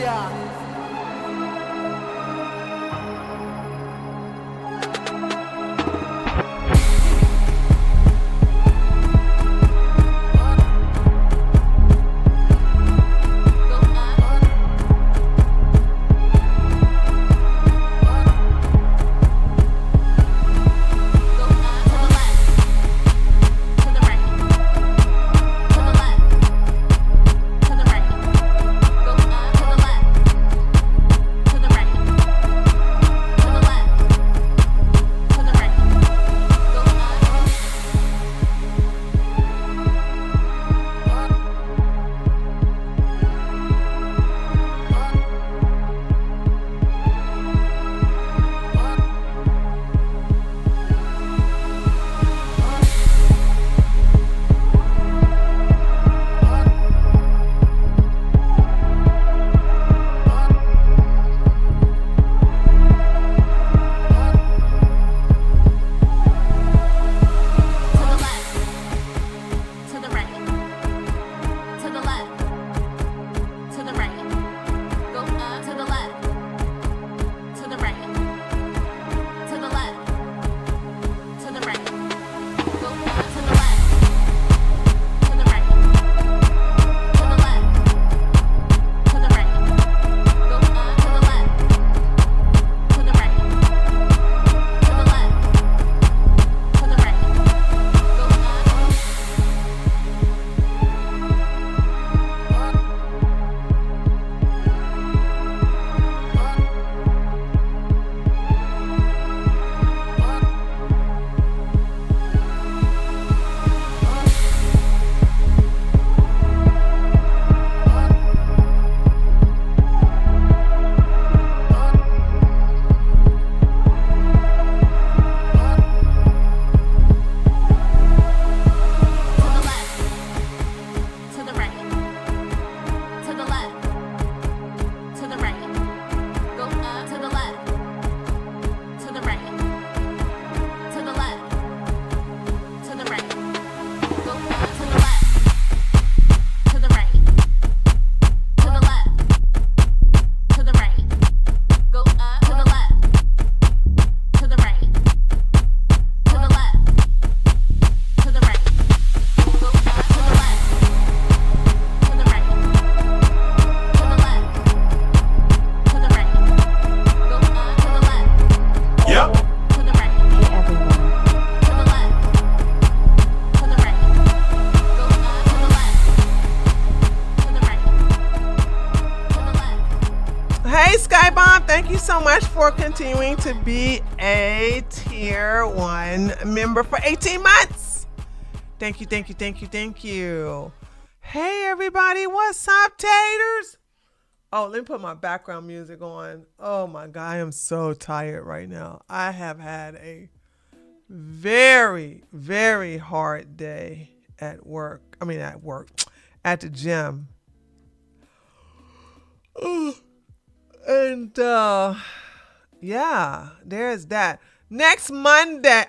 Yeah. Thank you so much for continuing to be a tier 1 member for 18 months. Thank you, thank you, thank you, thank you. Hey everybody, what's up, taters? Oh, let me put my background music on. Oh my God, I am so tired right now. I have had a very, very hard day at work. At the gym. And yeah, there's that. Next Wednesday,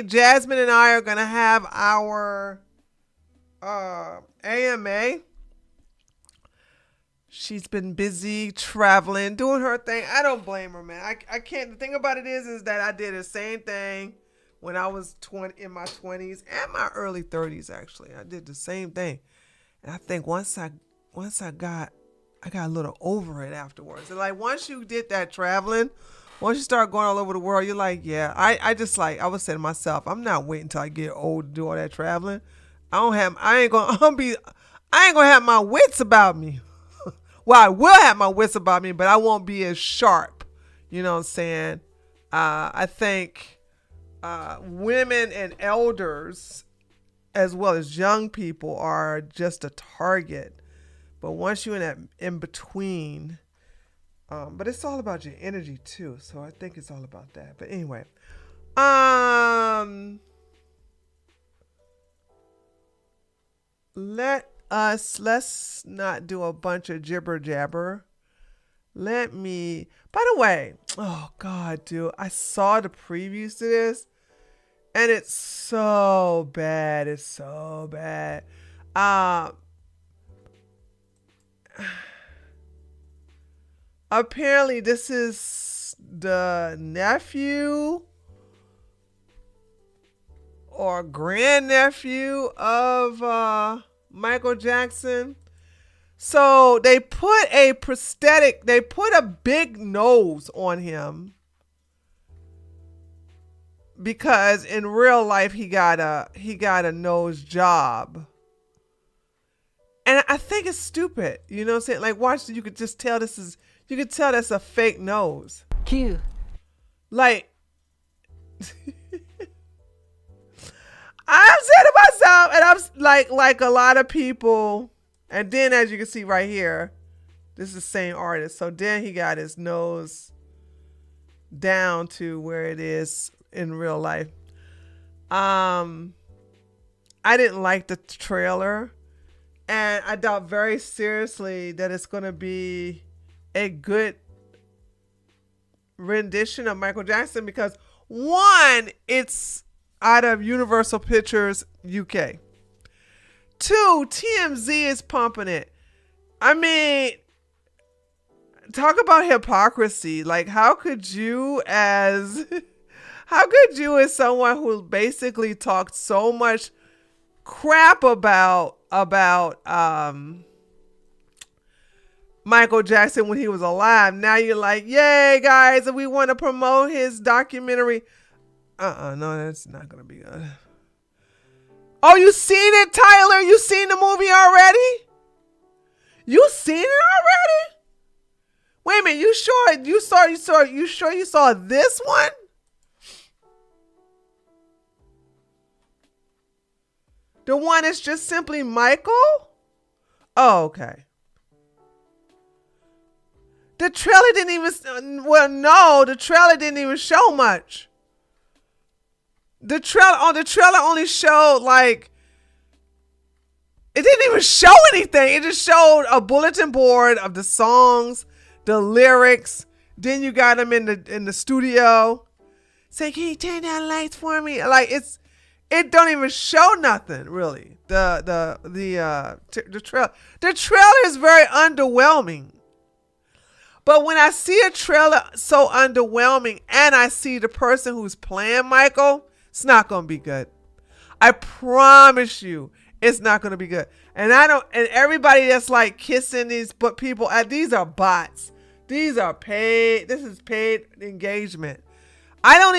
Jasmine and I are gonna have our AMA. She's been busy traveling, doing her thing. I don't blame her, man. I can't. The thing about it is that I did the same thing when I was in my 20s and my early 30s. Actually, I did the same thing, and I think once I got a little over it afterwards. And like once you did that traveling, once you start going all over the world, you're like, yeah. I was saying to myself, I'm not waiting until I get old to do all that traveling. I ain't gonna have my wits about me. Well, I will have my wits about me, but I won't be as sharp. You know what I'm saying? I think women and elders, as well as young people, are just a target. But once you're in between, but it's all about your energy too. So I think it's all about that. But anyway, let's not do a bunch of jibber jabber. By the way, oh God, dude, I saw the previews to this and it's so bad. It's so bad. apparently this is the nephew or grandnephew of Michael Jackson. So they put a prosthetic, they put a big nose on him because in real life he got a nose job. And I think it's stupid. You know what I'm saying? Like, watch, you could just tell you could tell that's a fake nose. Q. Like, I'm saying to myself, and I'm like a lot of people, and then as you can see right here, this is the same artist. So then he got his nose down to where it is in real life. I didn't like the trailer, and I doubt very seriously that it's going to be a good rendition of Michael Jackson because one, it's out of Universal Pictures UK. Two, TMZ is pumping it. I mean, talk about hypocrisy. Like, how could you as someone who basically talked so much crap about Michael Jackson when he was alive, now you're like, yay guys, we want to promote his documentary. No, that's not gonna be good. Oh, you seen it, Tyler? You seen the movie already? You seen it already? Wait a minute, you sure you saw this one? The one is just simply Michael? Oh, okay. The trailer didn't even, the trailer didn't even show much. The trailer only showed like, it didn't even show anything. It just showed a bulletin board of the songs, the lyrics. Then you got him in the studio. Say, can you turn down lights for me? Like it don't even show nothing really. The trailer is very underwhelming. But when I see a trailer so underwhelming and I see the person who's playing Michael, it's not going to be good. I promise you, it's not going to be good. And everybody that's like kissing these people, these are bots. These are paid. This is paid engagement. I've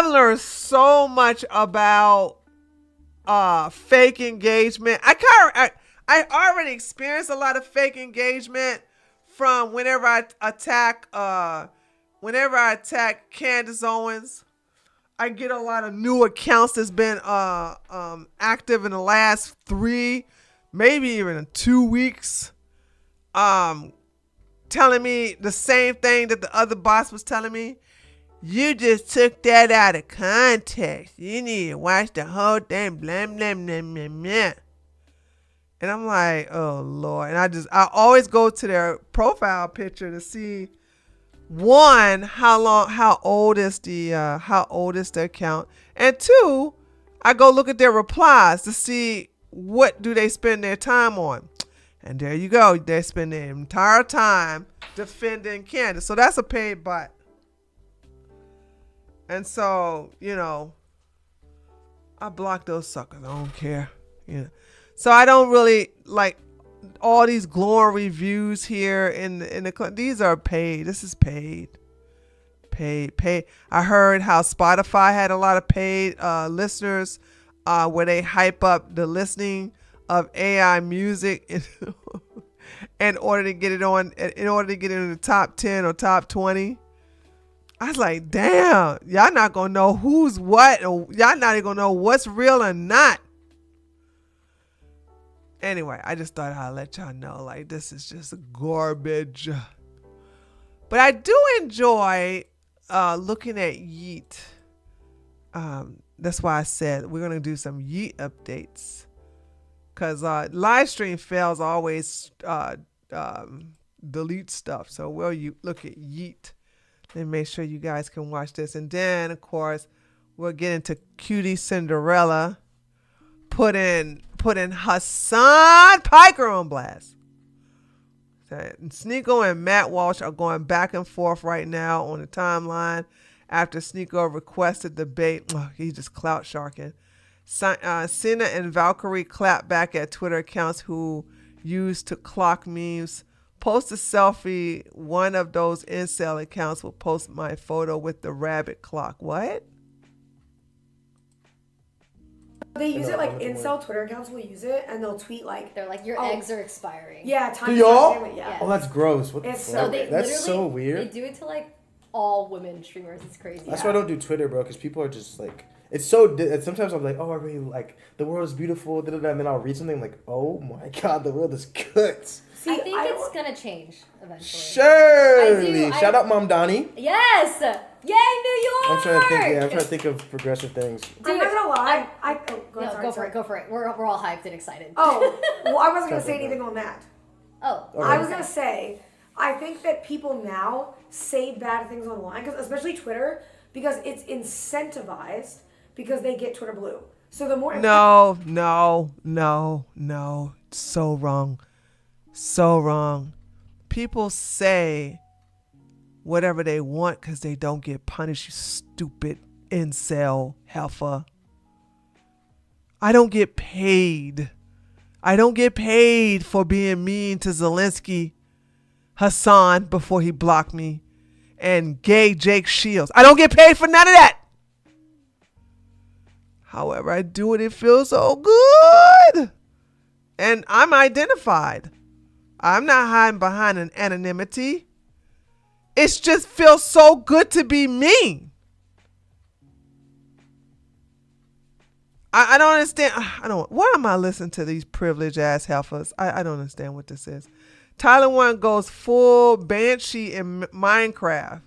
learned so much about fake engagement. I already experienced a lot of fake engagement from whenever I attack Candace Owens. I get a lot of new accounts that's been active in the last 3, maybe even 2 weeks, telling me the same thing that the other boss was telling me. You just took that out of context. You need to watch the whole thing. Blah, blah, blah, blah, blah. And I'm like, oh Lord. And I always go to their profile picture to see, one, how old is the account, and two, I go look at their replies to see what do they spend their time on. And there you go. They spend their entire time defending Candace. So that's a paid bot. And so, I block those suckers. I don't care. So I don't really like all these glowing reviews here in the these are paid. This is paid. I heard how Spotify had a lot of paid listeners where they hype up the listening of AI music in order to get it in the top 10 or top 20. I was like, damn, y'all not gonna know who's what, or y'all not even gonna know what's real or not. Anyway, I just thought I'd let y'all know, like, this is just garbage. But I do enjoy looking at Yeet. That's why I said we're going to do some Yeet updates. Because live stream fails always delete stuff. So we'll look at Yeet and make sure you guys can watch this. And then, of course, we'll get into QTCinderella. Put in putting Hasan Piker on blast. Sneeko and Matt Walsh are going back and forth right now on the timeline after Sneeko requested debate. Oh, he's just clout sharking. Cena and Valkyrie clap back at Twitter accounts who used to clock memes. Post a selfie. One of those incel accounts will post my photo with the rabbit clock. What? They use it like incel Twitter accounts will use it and they'll tweet like they're like your eggs are expiring. Yeah, time. Do y'all? Yeah. Oh, that's gross. What the fuck? That's so weird. They do it to like all women streamers. It's crazy. That's why I don't do Twitter, bro, because people are just like, it's so. Sometimes I'm like, oh, I really like the world is beautiful, and then I'll read something like, oh my god, the world is cooked. See, I think it's gonna change eventually. Surely. Shout out Mom Donnie. Yes. Yay, New York! I'm trying to think of progressive things. Dude, I'm not gonna lie. Go for it. We're all hyped and excited. Oh, well, I wasn't gonna say anything on that. Oh, okay. I was gonna say, I think that people now say bad things online, because especially Twitter, because it's incentivized because they get Twitter Blue. So the more No. So wrong. People say whatever they want because they don't get punished, you stupid incel heifer. I don't get paid. For being mean to Zelensky, Hasan before he blocked me, and gay Jake Shields. I don't get paid for none of that. However, I do it. It feels so good. And I'm identified. I'm not hiding behind an anonymity. It just feels so good to be me. I don't understand. Why am I listening to these privileged ass heifers? I don't understand what this is. Tyler One goes full Banshee in Minecraft.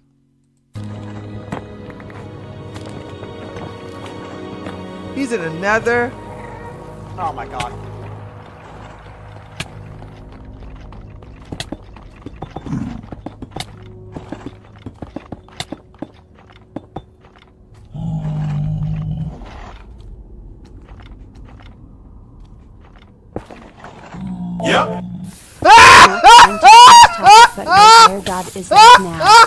He's in another. Oh my god. Yep. But my air god is like now.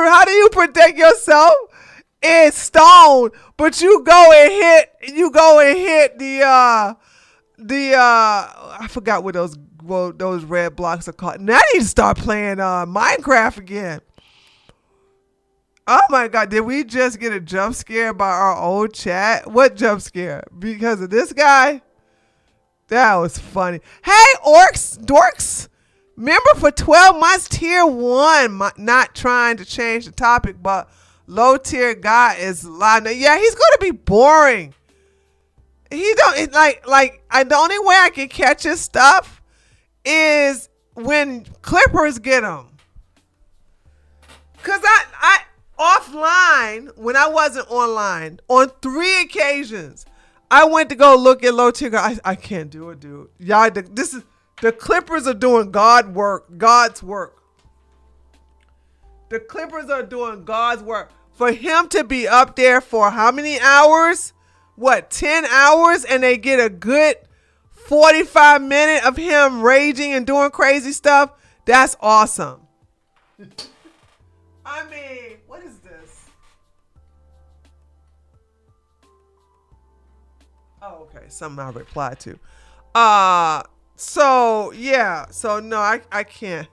How do you protect yourself in stone, but you go and hit the I forgot what those red blocks are called. Now I need to start playing Minecraft again. Oh my god, did we just get a jump scare by our old chat? What jump scare? Because of this guy? That was funny. Hey, dorks. Remember for 12 months, tier 1, not trying to change the topic, but low tier guy is live. Now, yeah, he's going to be boring. He don't like the only way I can catch his stuff is when Clippers get him. Cause I offline, when I wasn't online, on 3 occasions, I went to go look at low tier guy. I can't do it, dude. Y'all, the Clippers are doing God's work. The Clippers are doing God's work. For him to be up there for how many hours? 10 hours? And they get a good 45 minutes of him raging and doing crazy stuff? That's awesome. I mean, what is this? Oh, okay. Something I replied to. So no, I can't.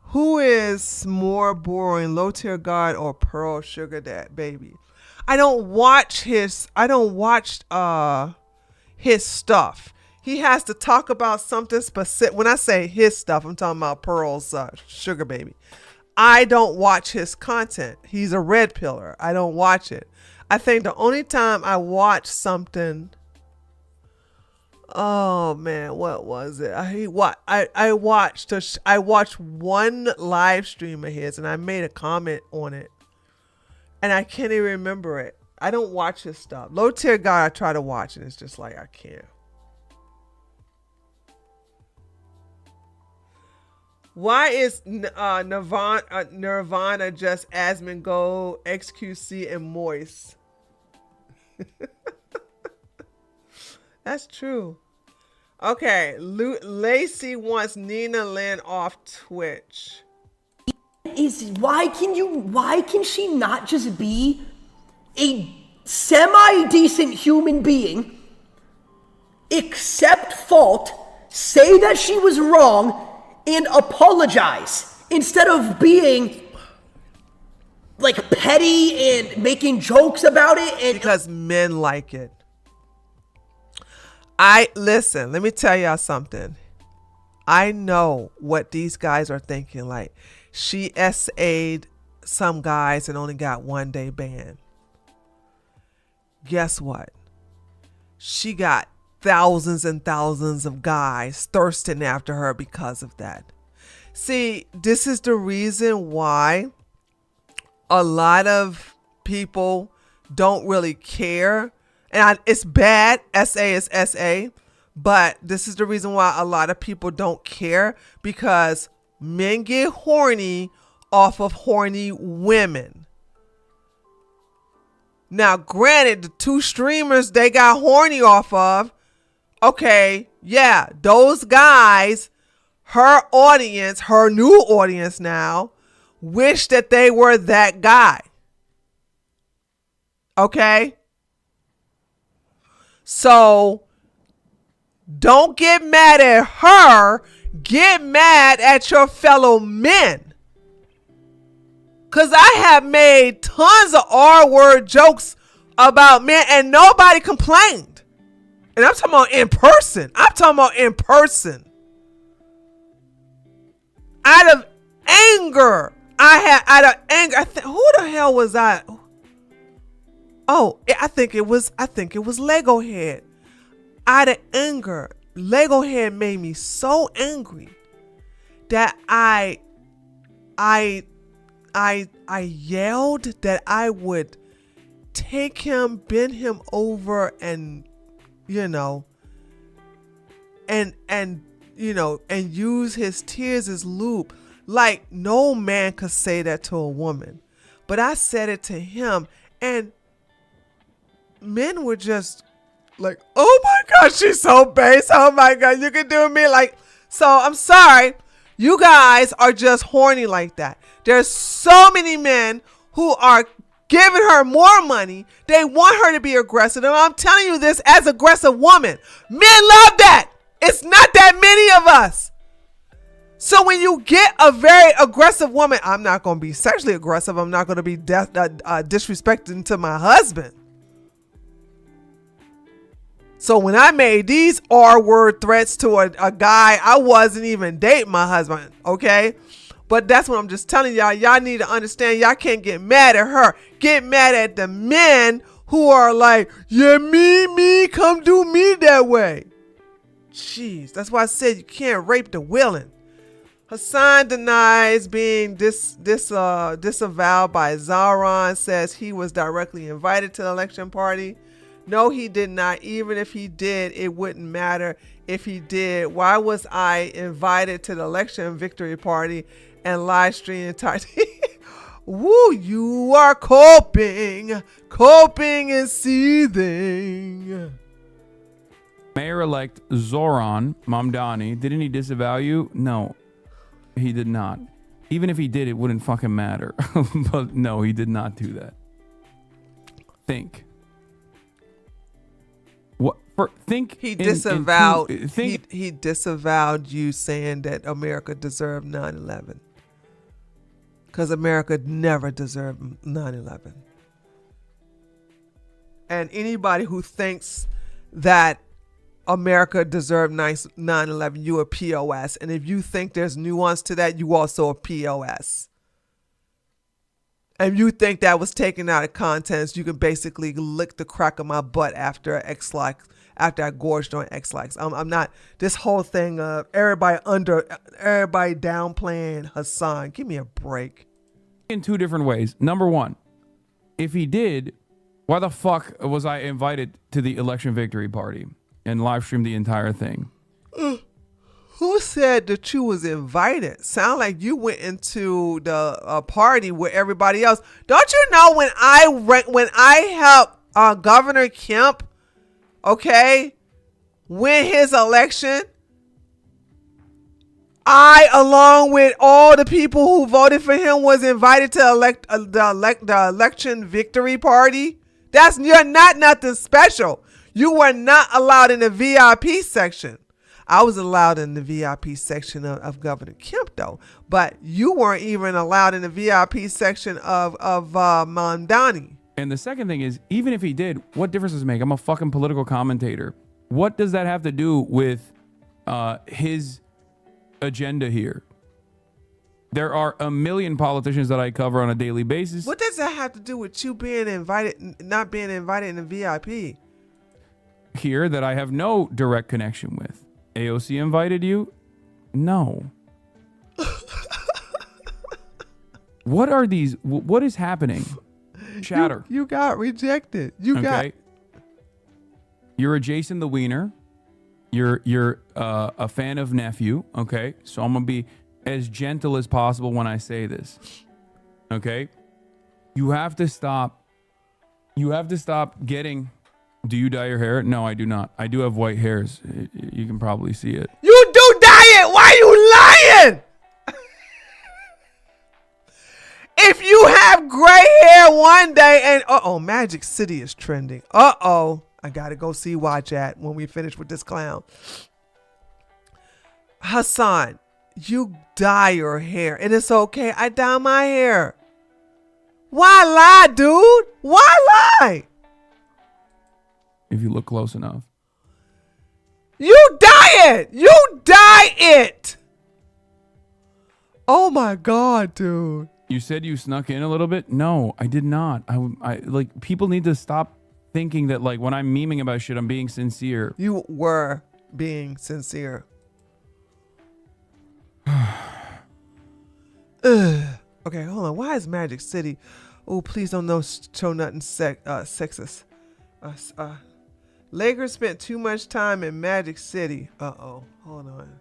Who is more boring, low tier god or Pearl Sugar Dad baby? I don't watch his stuff. He has to talk about something specific. When I say his stuff, I'm talking about Pearl's Sugar Baby. I don't watch his content. He's a red pillar. I don't watch it. I think the only time I watch something Oh man, what was it? I watched one live stream of his and I made a comment on it. And I can't even remember it. I don't watch his stuff. Low tier guy I try to watch and it's just like I can't. Why is Nirvana just Asmongold, XQC, and Moist? That's true. Okay, Lacey wants Nina Lynn off Twitch. Why can she not just be a semi-decent human being, accept fault, say that she was wrong, and apologize instead of being like petty and making jokes about it? And because men like it. Listen, let me tell y'all something. I know what these guys are thinking. Like, she SA'd some guys and only got 1 day ban. Guess what? She got thousands and thousands of guys thirsting after her because of that. See, this is the reason why a lot of people don't really care. And it's bad. SA is SA. But this is the reason why a lot of people don't care, because men get horny off of horny women. Now, granted, the two streamers they got horny off of, okay, yeah, those guys, her audience, her new audience now, wish that they were that guy. Okay? So, don't get mad at her. Get mad at your fellow men. Because I have made tons of R-word jokes about men and nobody complained. And I'm talking about in person. Out of anger. Who the hell was I? Oh, I think it was Lego Head. Out of anger, Lego Head made me so angry that I yelled that I would take him, bend him over, and use his tears as lube. Like, no man could say that to a woman, but I said it to him, and men were just like, oh my God, she's so base. Oh my God, you can do me like. So I'm sorry. You guys are just horny like that. There's so many men who are giving her more money. They want her to be aggressive. And I'm telling you this as aggressive woman. Men love that. It's not that many of us. So when you get a very aggressive woman, I'm not going to be sexually aggressive. I'm not going to be disrespecting to my husband. So when I made these R-word threats to a guy, I wasn't even dating my husband, okay? But that's what I'm just telling y'all. Y'all need to understand, y'all can't get mad at her. Get mad at the men who are like, yeah, me, come do me that way. Jeez, that's why I said you can't rape the willing. Hasan denies being disavowed by Zaron, says he was directly invited to the election party. No, he did not. Even if he did, it wouldn't matter if he did. Why was I invited to the election victory party and live stream Woo, you are coping and seething. Mayor-elect Zoran Mamdani, didn't he disavow you? No, he did not. Even if he did, it wouldn't fucking matter. But no, he did not do that. Think. He disavowed. He disavowed you saying that America deserved 9/11, because America never deserved 9/11. And anybody who thinks that America deserved 9/11, you a POS. And if you think there's nuance to that, you also a POS. And you think that was taken out of context, you can basically lick the crack of my butt after after I gorged on X likes. I'm not this whole thing of everybody downplaying Hasan. Give me a break. In two different ways. Number one, if he did, why the fuck was I invited to the election victory party and live streamed the entire thing? Who said that you was invited? Sound like you went into the party with everybody else. Don't you know when I helped Governor Kemp, okay, win his election, I, along with all the people who voted for him, was invited to the election victory party? You're not nothing special. You were not allowed in the VIP section. I was allowed in the VIP section of Governor Kemp, though. But you weren't even allowed in the VIP section of Mamdani. And the second thing is, even if he did, what difference does it make? I'm a fucking political commentator. What does that have to do with his agenda here? There are a million politicians that I cover on a daily basis. What does that have to do with you being invited, not being invited in the VIP? Here that I have no direct connection with. AOC invited you? No. What are these? What is happening? Chatter. You got rejected. You're a Jason the Wiener. You're a fan of Nephew. Okay, so I'm gonna be as gentle as possible when I say this. Okay, you have to stop. You have to stop getting. Do you dye your hair? No, I do not. I do have white hairs. You can probably see it. You do dye it. Why are you lying? If you have gray hair one day and Magic City is trending. I gotta go see Watch at when we finish with this clown. Hasan, you dye your hair and it's okay. I dye my hair. Why lie, dude? Why lie? If you look close enough. You dye it. You dye it. Oh my God, dude. You said you snuck in a little bit? No, I did not. I like, people need to stop thinking that like when I'm memeing about shit, I'm being sincere. You were being sincere. Okay, hold on. Why is Magic City? Oh, please don't show nothing sexist. Lakers spent too much time in Magic City. Hold on.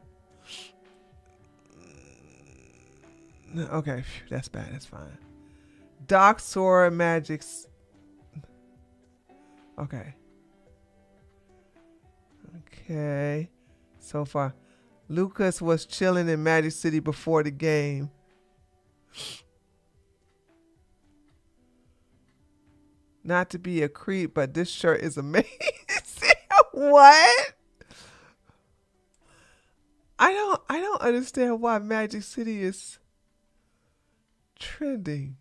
Okay, that's bad. That's fine. Doc Sora Magic's. Okay. So far, Lucas was chilling in Magic City before the game. Not to be a creep, but this shirt is amazing. What? I don't understand why Magic City is trending.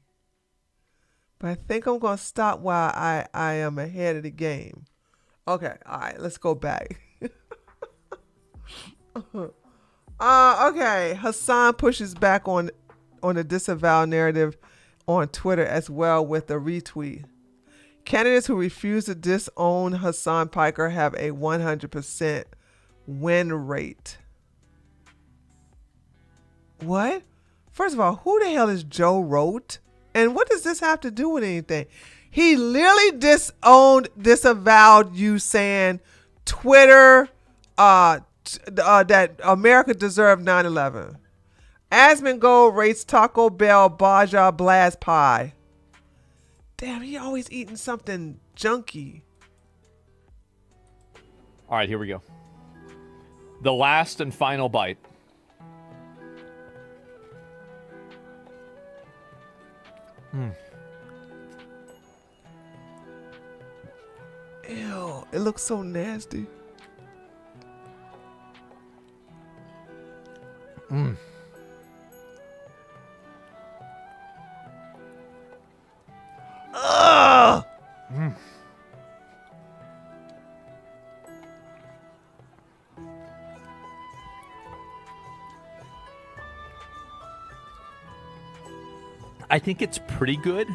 But I think I'm gonna stop while I am ahead of the game. Okay, all right, let's go back. Okay, Hasan pushes back on the disavow narrative on Twitter as well with a retweet. Candidates who refuse to disown Hasan Piker have a 100% win rate. What? First of all, who the hell is Joe Rote? And what does this have to do with anything? He literally disavowed you saying Twitter that America deserved 9/11. Asmongold rates Taco Bell Baja Blast Pie. Damn, he always eating something junky. All right, here we go. The last and final bite. Ew, it looks so nasty. Ugh! I think it's pretty good.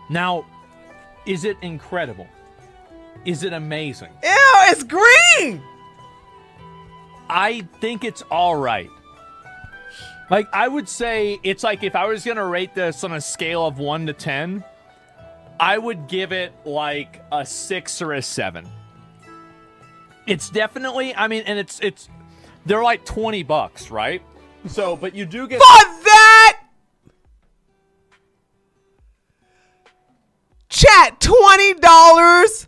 Now, is it incredible? Is it amazing? Ew, it's green. I think it's all right. Like, I would say it's like if I was going to rate this on a scale of 1 to 10, I would give it like a 6 or a 7. It's definitely, I mean, and it's they're like $20, right? So, but you do get for that. Chat, $20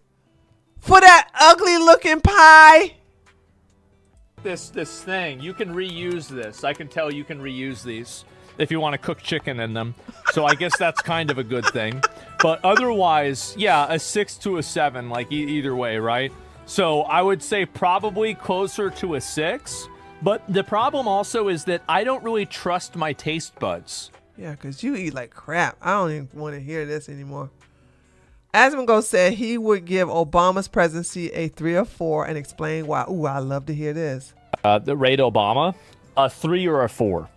for that ugly looking pie. this thing. You can reuse this. I can tell you can reuse these if you want to cook chicken in them. So I guess that's kind of a good thing. But otherwise, yeah, a 6 to a 7, like either way, right? So I would say probably closer to a 6. But the problem also is that I don't really trust my taste buds. Yeah, because you eat like crap. I don't even want to hear this anymore. Asmongo said he would give Obama's presidency a 3 or 4 and explain why. Ooh, I love to hear this. The rate Obama, a 3 or a 4.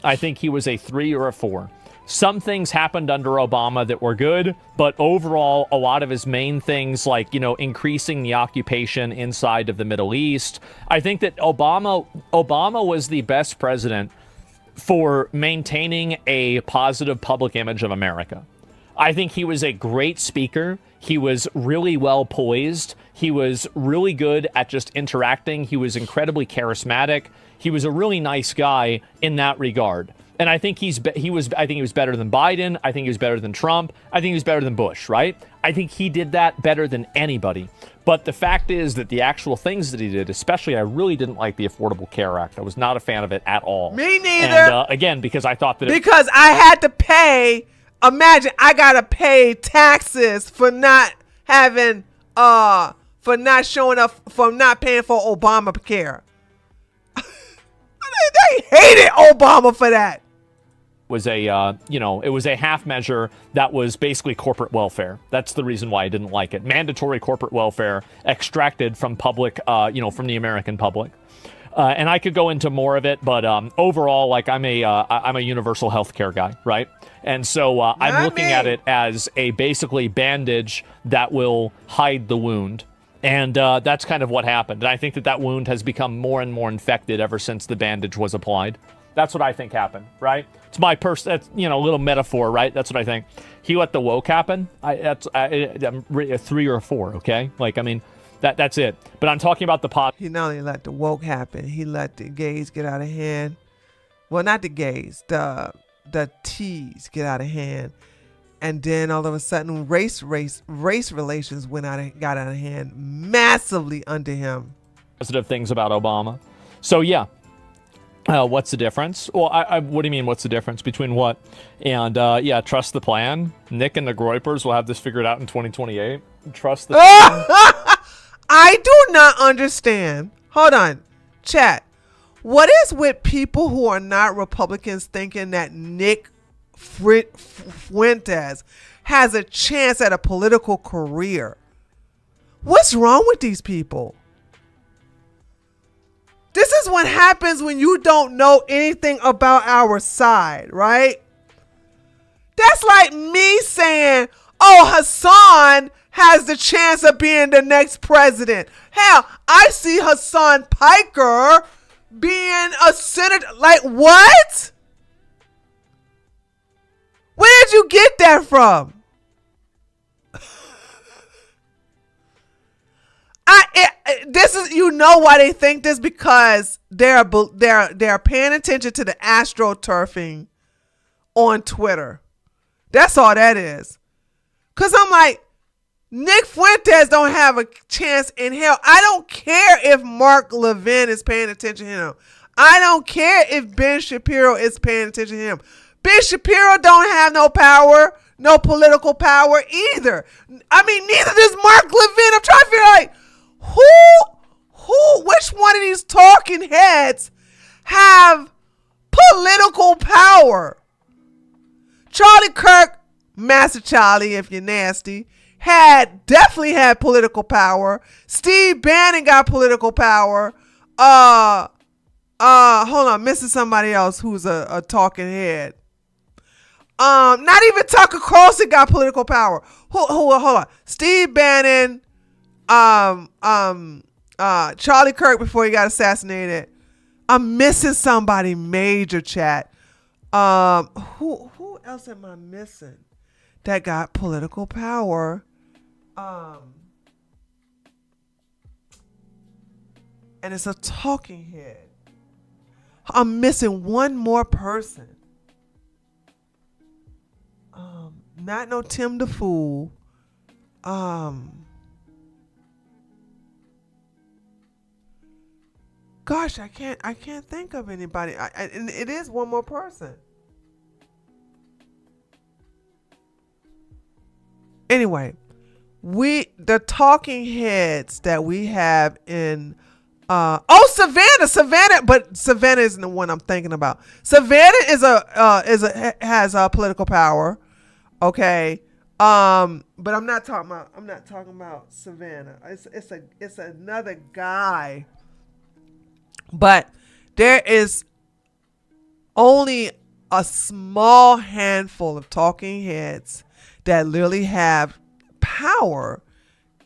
I think he was a 3 or a 4. Some things happened under Obama that were good, but overall, a lot of his main things, like, you know, increasing the occupation inside of the Middle East. I think that Obama was the best president for maintaining a positive public image of America. I think he was a great speaker. He was really well poised. He was really good at just interacting. He was incredibly charismatic. He was a really nice guy in that regard. And I think he was better than Biden. I think he was better than Trump. I think he was better than Bush, right? I think he did that better than anybody. But the fact is that the actual things that he did, especially, I really didn't like the Affordable Care Act. I was not a fan of it at all. Me neither. And again, because I thought that because I had to pay. Imagine I gotta pay taxes for not having for not showing up, for not paying for Obamacare. They hated Obama for that. Was it was a half measure that was basically corporate welfare. That's the reason why I didn't like it. Mandatory corporate welfare extracted from public, from the American public. And I could go into more of it, but overall, like, I'm a universal health care guy, right? And so I'm looking at it as a basically bandage that will hide the wound. And that's kind of what happened. And I think that wound has become more and more infected ever since the bandage was applied. That's what I think happened, right? It's my that's, a little metaphor, right? That's what I think. He let the woke happen. I'm a 3 or a 4, okay? Like, I mean, that's it. But I'm talking about the pot. He not only let the woke happen, he let the gays get out of hand. Well, not the gays, the T's get out of hand. And then all of a sudden, race relations got out of hand massively under him. Positive things about Obama. So yeah, what's the difference? Well, what do you mean? What's the difference between what? And trust the plan. Nick and the Groypers will have this figured out in 2028. Trust the plan. I do not understand. Hold on, chat. What is with people who are not Republicans thinking that Nick Fuentes has a chance at a political career? What's wrong with these people? This is what happens when you don't know anything about our side, right? That's like me saying, oh, Hasan has the chance of being the next president. Hell, I see Hasan Piker being a senator. Like, what? Where did you get that from? This is, you know why they think this, because they're paying attention to the astroturfing on Twitter. That's all that is. Cause I'm like, Nick Fuentes don't have a chance in hell. I don't care if Mark Levin is paying attention to him. I don't care if Ben Shapiro is paying attention to him. Ben Shapiro don't have no power, no political power either. I mean, neither does Mark Levin. I'm trying to figure out, like, which one of these talking heads have political power? Charlie Kirk, Master Charlie, if you're nasty, definitely had political power. Steve Bannon got political power. Hold on, missing somebody else who's a talking head. Not even Tucker Carlson got political power. Hold on. Steve Bannon, Charlie Kirk before he got assassinated. I'm missing somebody major, chat. Who else am I missing that got political power? And it's a talking head. I'm missing one more person. Not no Tim the Fool. Gosh, I can't think of anybody. And it is one more person. Anyway, the talking heads that we have in Savannah, but Savannah isn't the one I'm thinking about. Savannah has a political power. Okay. But I'm not talking about Savannah. It's another guy. But there is only a small handful of talking heads that literally have power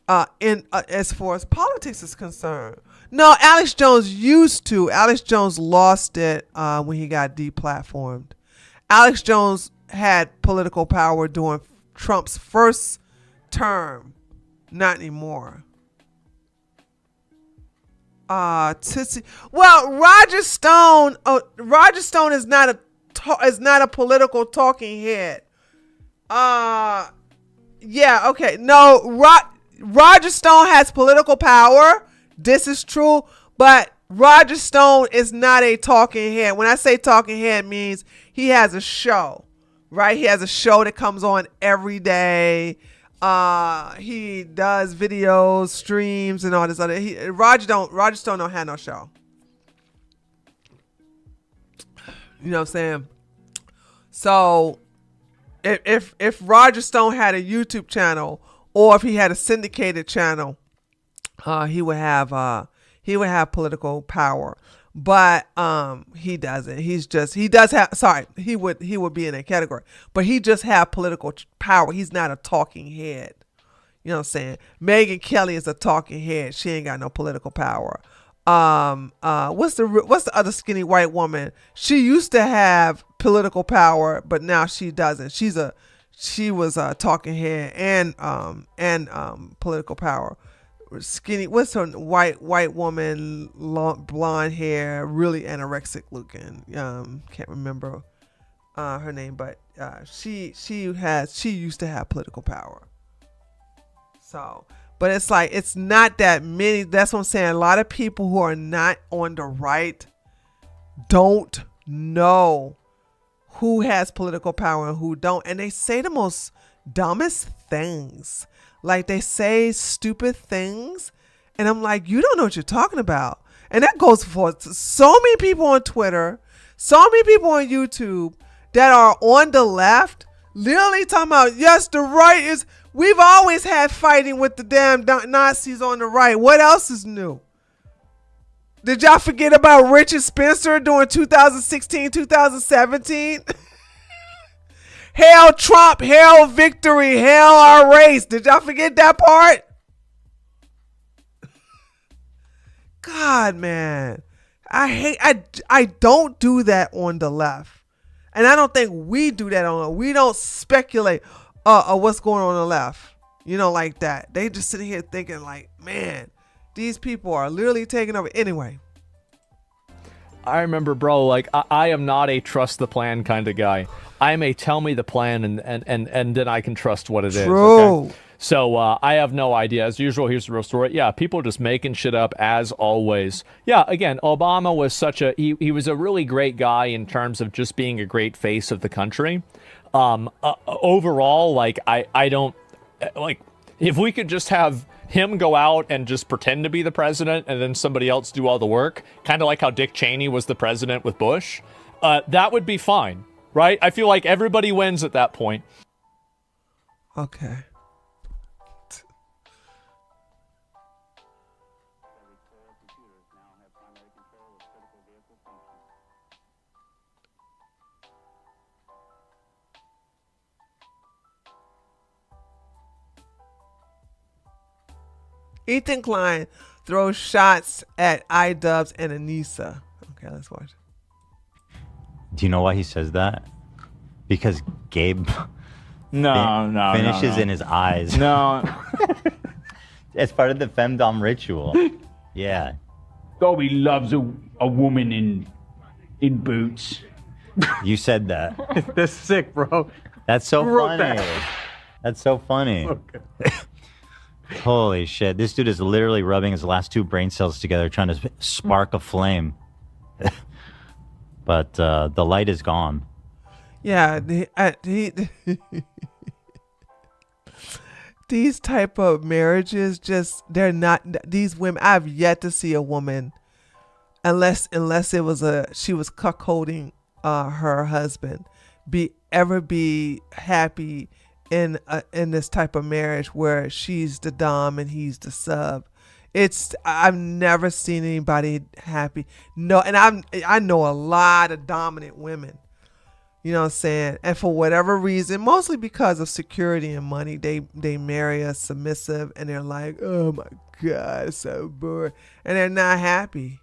as far as politics is concerned. No, Alex Jones used to. Alex Jones lost it when he got deplatformed. Alex Jones had political power during Trump's first term. Not anymore. Tootsie. Well, Roger Stone. Roger Stone is not a political talking head. Yeah. Okay. No. Roger Stone has political power. This is true, but Roger Stone is not a talking head. When I say talking head, means he has a show, right? He has a show that comes on every day. He does videos, streams, and all this other. Roger Stone don't have no show. You know what I'm saying? So, if Roger Stone had a YouTube channel, or if he had a syndicated channel, he would have political power. But he doesn't. He would be in a category, but he just have political power. He's not a talking head. You know what I'm saying? Megyn Kelly is a talking head. She ain't got no political power. What's the other skinny white woman? She used to have political power, but now she doesn't. She was a talking head and political power. Skinny, what's her white woman, blonde hair, really anorexic looking. Can't remember her name, but she used to have political power. So, but it's like it's not that many. That's what I'm saying. A lot of people who are not on the right don't know who has political power and who don't, and they say the most dumbest things. Like, they say stupid things, and I'm like, you don't know what you're talking about. And that goes for so many people on Twitter, so many people on YouTube that are on the left, literally talking about, yes, the right is, we've always had fighting with the damn Nazis on the right. What else is new? Did y'all forget about Richard Spencer during 2016, 2017? Hail Trump, hail victory, hail our race. Did y'all forget that part? God, man. I don't do that on the left. And I don't think we do that we don't speculate what's going on the left. You know, like that. They just sitting here thinking like, man, these people are literally taking over. Anyway. I remember, bro, like, I am not a trust the plan kind of guy. I'm a tell me the plan and then I can trust what it is. Okay? So I have no idea. As usual, here's the real story. Yeah, people just making shit up as always. Yeah, again, Obama was he was a really great guy in terms of just being a great face of the country. Overall, like, I don't, like, if we could just have him go out and just pretend to be the president and then somebody else do all the work, kind of like how Dick Cheney was the president with Bush, that would be fine, right? I feel like everybody wins at that point. Okay. Ethan Klein throws shots at iDubbbz and Anissa. Okay, let's watch. Do you know why he says that? Because Gabe finishes in his eyes. No. It's part of the femdom ritual. Yeah. Gobi loves a woman in boots. You said that. That's sick, bro. That's so Wrote funny. that. That's so funny. Okay. Holy shit. This dude is literally rubbing his last two brain cells together trying to spark a flame. But the light is gone. Yeah, these type of marriages they're not these women. I've yet to see a woman unless it was she was cuckolding her husband ever be happy in this type of marriage where she's the dom and he's the sub. I've never seen anybody happy. No, and I know a lot of dominant women. You know what I'm saying? And for whatever reason, mostly because of security and money, they marry a submissive and they're like, oh my God, so bored. And they're not happy.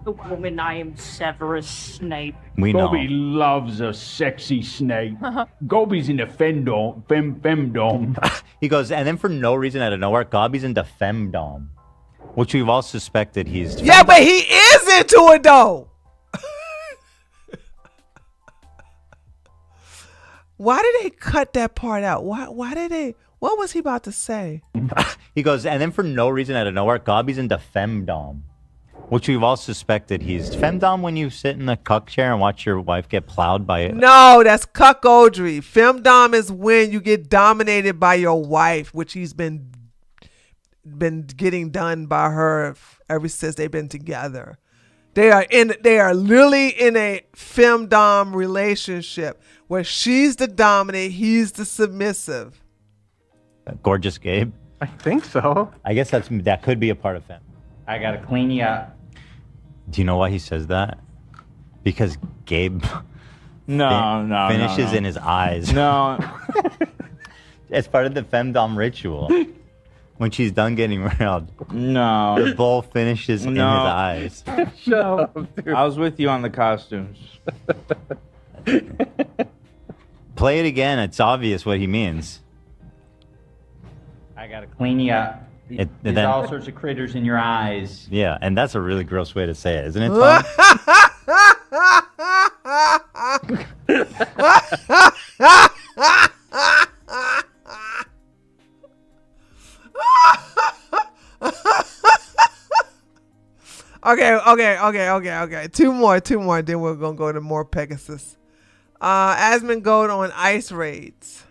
The woman, I am Severus Snape. We know. Gobi loves a sexy snake. Gobi's in the femdom. He goes, and then for no reason out of nowhere, Gobi's into femdom, which we've all suspected he's. Yeah, but he is into it though. Why did they cut that part out? Why did they? What was he about to say? He goes, and then for no reason out of nowhere, Gobi's into femdom, which we've all suspected he's. Femdom when you sit in the cuck chair and watch your wife get plowed by it. No, that's cuckoldry. Femdom is when you get dominated by your wife, which he's been getting done by her ever since they've been together. They are literally in a femdom relationship where she's the dominant, he's the submissive. Gorgeous Gabe. I think so. I guess that could be a part of fem. I gotta clean you up. Do you know why he says that? Because Gabe finishes in his eyes. No. It's part of the femdom ritual. When she's done getting railed, No. the bowl finishes in his eyes. Shut up, dude. I was with you on the costumes. Play it again. It's obvious what he means. I gotta clean you up. There's all sorts of critters in your eyes. Yeah, and that's a really gross way to say it, isn't it, Tom? Okay. Two more. Then we're gonna go to more Pegasus. Asmongold on ice raids.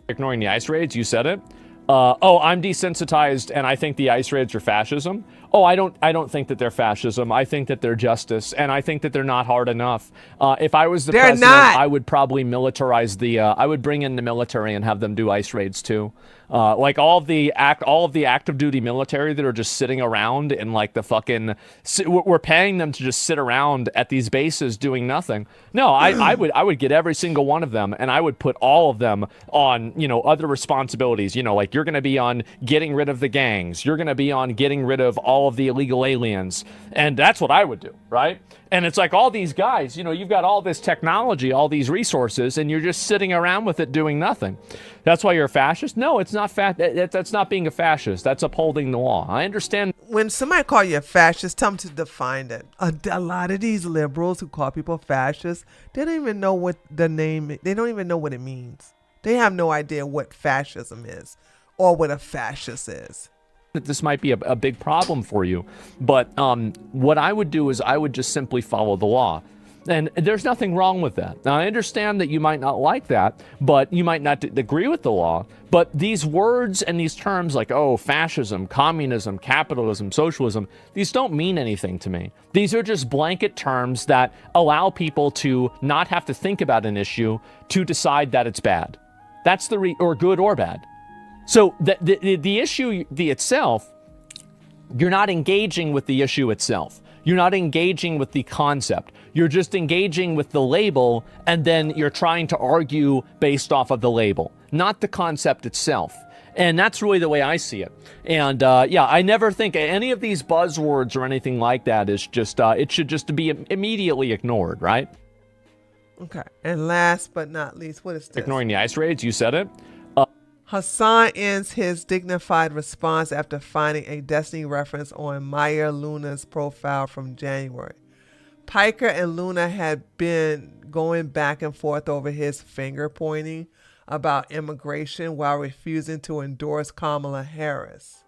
Ignoring the ice raids, you said it. I'm desensitized, and I think the ice raids are fascism. I don't think that they're fascism. I think that they're justice, and I think that they're not hard enough. If I was the president, I would probably militarize I would bring in the military and have them do ice raids too. Like all of the active duty military that are just sitting around and like the fucking, we're paying them to just sit around at these bases doing nothing. No, I would get every single one of them and I would put all of them on, other responsibilities, like you're going to be on getting rid of the gangs. You're going to be on getting rid of all of the illegal aliens. And that's what I would do. Right. And it's like all these guys, you've got all this technology, all these resources, and you're just sitting around with it doing nothing. That's why you're a fascist? No, it's not that's not being a fascist. That's upholding the law. I understand. When somebody call you a fascist, tell them to define it. A lot of these liberals who call people fascists, they don't even know what they don't even know what it means. They have no idea what fascism is or what a fascist is. That this might be a big problem for you. But what I would do is I would just simply follow the law. And there's nothing wrong with that. Now, I understand that you might not like that, but you might not agree with the law. But these words and these terms like, fascism, communism, capitalism, socialism, these don't mean anything to me. These are just blanket terms that allow people to not have to think about an issue to decide that it's bad. That's or good or bad. So the issue itself, you're not engaging with the issue itself. You're not engaging with the concept. You're just engaging with the label, and then you're trying to argue based off of the label, not the concept itself. And that's really the way I see it. And yeah, I never think any of these buzzwords or anything like that is just, it should just be immediately ignored, right? Okay. And last but not least, what is this? Ignoring the ice raids, you said it. Hasan ends his dignified response after finding a Destiny reference on Maya Luna's profile from January. Piker and Luna had been going back and forth over his finger pointing about immigration while refusing to endorse Kamala Harris.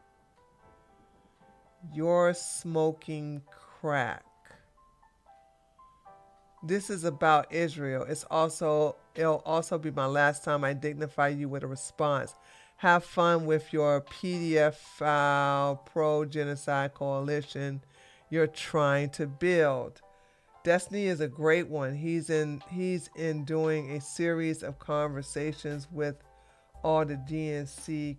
You're smoking crack. This is about Israel. It'll also be my last time I dignify you with a response. Have fun with your PDF file pro-genocide coalition you're trying to build. Destiny is a great one. He's in doing a series of conversations with all the DNC